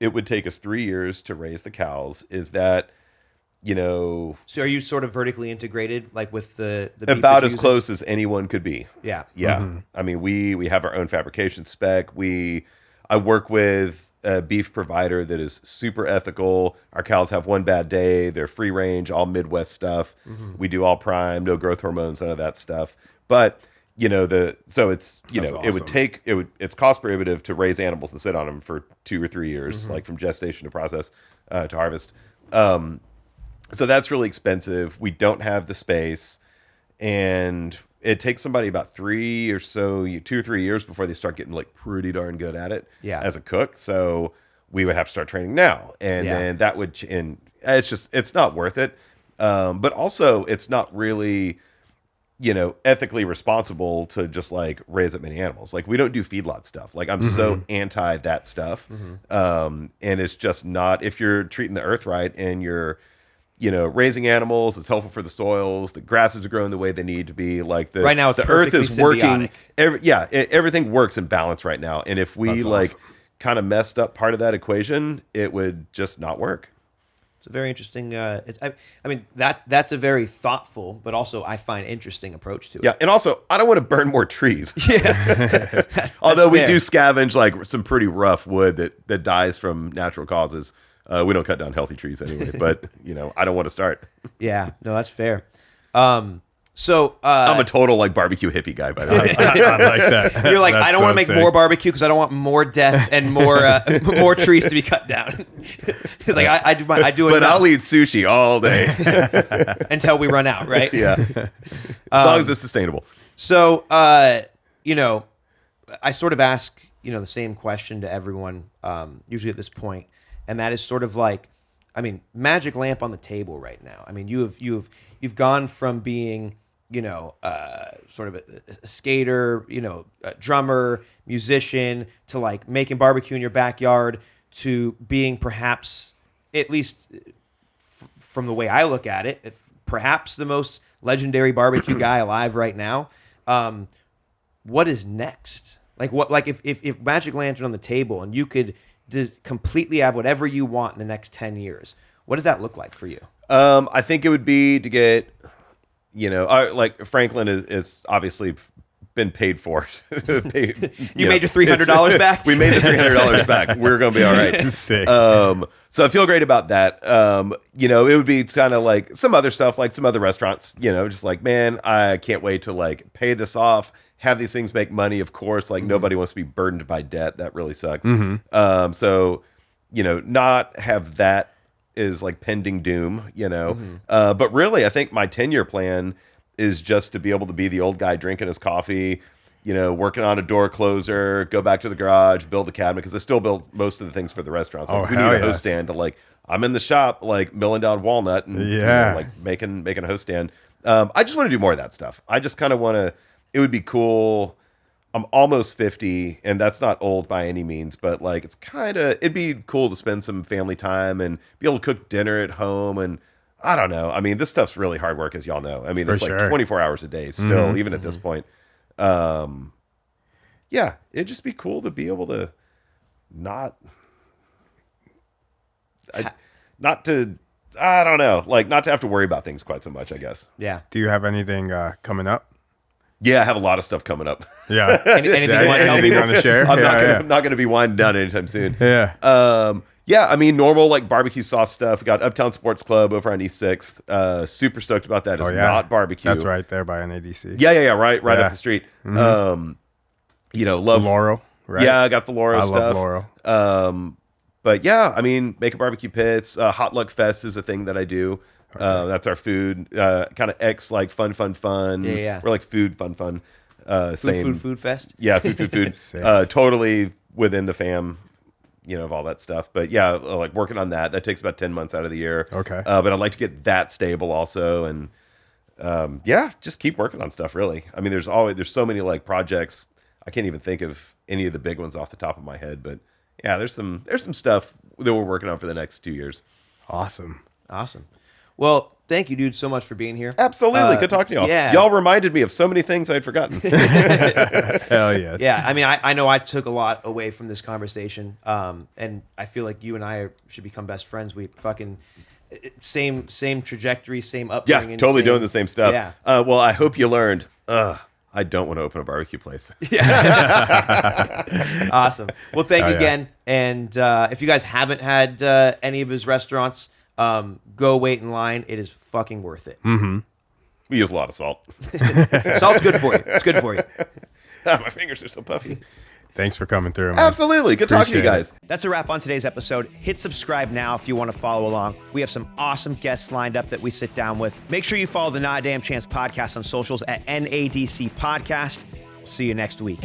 It would take us 3 years to raise the cows. Is that, you know, So are you sort of vertically integrated, like with the beef about that as you use? close as anyone could be? Yeah. Yeah. I mean, we have our own fabrication spec. I work with a beef provider that is super ethical. Our cows have one bad day. They're free range, all Midwest stuff. We do all prime, no growth hormones, none of that stuff. But, you know, so it's, you That's know, awesome. it's cost prohibitive to raise animals and sit on them for 2 or 3 years, like from gestation to process to harvest. So that's really expensive. We don't have the space, and it takes somebody about 2 or 3 years before they start getting like pretty darn good at it as a cook. So we would have to start training now, and then that would, and it's not worth it. But also it's not really, you know, ethically responsible to just like raise that many animals. Like we don't do feedlot stuff. Like I'm so anti that stuff. And it's just not, if you're treating the earth right and you're, you know, raising animals, it's helpful for the soils. The grasses are growing the way they need to be. Like Right now, it's the earth is perfectly working. symbiotic. Everything works in balance right now. And if we That's like awesome. kind of messed up part of that equation, it would just not work. It's a very interesting. I mean that's a very thoughtful, but also I find interesting approach to it. Yeah, and also I don't want to burn more trees. Yeah. Although we fair. do scavenge like some pretty rough wood that dies from natural causes. We don't cut down healthy trees anyway, but you know, I don't want to start. Yeah. No, that's fair. So I'm a total like barbecue hippie guy, by the way. I like that. you're like, That's I don't want to so make sick. more barbecue because I don't want more death and more more trees to be cut down. It's like I do it But I'll eat sushi all day. until we run out, right? Yeah, as long as it's sustainable. So, you know, I sort of ask, you know, the same question to everyone, usually at this point, and that is sort of like, I mean, magic lamp on the table right now. I mean, you've gone from being, you know, sort of a skater, you know, a drummer, musician, to like making barbecue in your backyard, to being perhaps, at least from the way I look at it, perhaps the most legendary barbecue guy alive right now. What is next? Like what? Like if Magic Lantern on the table and you could just completely have whatever you want in the next 10 years, what does that look like for you? I think it would be to get, you know, like Frankland is obviously been paid for. You made your $300 back? We made the $300 back. We're going to be all right. Sick. So I feel great about that. You know, it would be kind of like some other stuff, like some other restaurants, you know, just like, man, I can't wait to like pay this off, have these things make money. Of course, like nobody wants to be burdened by debt. That really sucks. So, you know, not have that is like pending doom, you know. But really, I think my 10-year plan is just to be able to be the old guy drinking his coffee, you know, working on a door closer, go back to the garage, build a cabinet, because I still build most of the things for the restaurants. Like Oh, if we need hell a host yes. stand to like, I'm in the shop, like milling down walnut and you know, Yeah. like making a host stand. I just want to do more of that stuff. I just kind of want to, it would be cool. I'm almost 50 and that's not old by any means, but like, it's kind of, it'd be cool to spend some family time and be able to cook dinner at home. And I don't know. I mean, this stuff's really hard work, as y'all know. I mean, For it's like sure. 24 hours a day still, even at this point. Yeah, it'd just be cool to be able to not to, I don't know, like not to have to worry about things quite so much, I guess. Yeah. Do you have anything coming up? Yeah, I have a lot of stuff coming up. Yeah. Anything you want to tell anything me? you want to share? I'm not gonna be winding down anytime soon. Yeah. Yeah, I mean, normal like barbecue sauce stuff. We got Uptown Sports Club over on East 6th. Super stoked about that. It's not barbecue. That's right there by an ADC. Yeah, right Yeah. up the street. You know, love Laurel, right? Yeah, I got the Laurel I stuff. love Laurel. But yeah, I mean, making barbecue pits. Hot Luck Fest is a thing that I do. That's our food. Kind of X like fun. Yeah. We're like food fun. Food fest. Yeah, food. Totally within the fam, of all that stuff. But yeah, like working on that. That takes about 10 months out of the year. Okay. But I'd like to get that stable also, and just keep working on stuff. Really, I mean, there's so many like projects. I can't even think of any of the big ones off the top of my head, but yeah, there's some stuff that we're working on for the next 2 years. Awesome. Well, thank you, dude, so much for being here. Absolutely. Good talking to y'all. Yeah. Y'all reminded me of so many things I'd forgotten. Hell yes. Yeah, I mean, I know I took a lot away from this conversation, and I feel like you and I should become best friends. We fucking same trajectory, same upbringing. Yeah, totally doing the same stuff. Yeah. Well, I hope you learned. I don't want to open a barbecue place. Awesome. Well, thank you yeah. again. And if you guys haven't had any of his restaurants, go wait in line. It is fucking worth it. Mm-hmm. We use a lot of salt. Salt's good for you. It's good for you. My fingers are so puffy. Thanks for coming through, man. Absolutely. Good talking to you Appreciate guys. That's a wrap on today's episode. Hit subscribe now if you want to follow along. We have some awesome guests lined up that we sit down with. Make sure you follow the Not a Damn Chance podcast on socials at NADC Podcast. See you next week.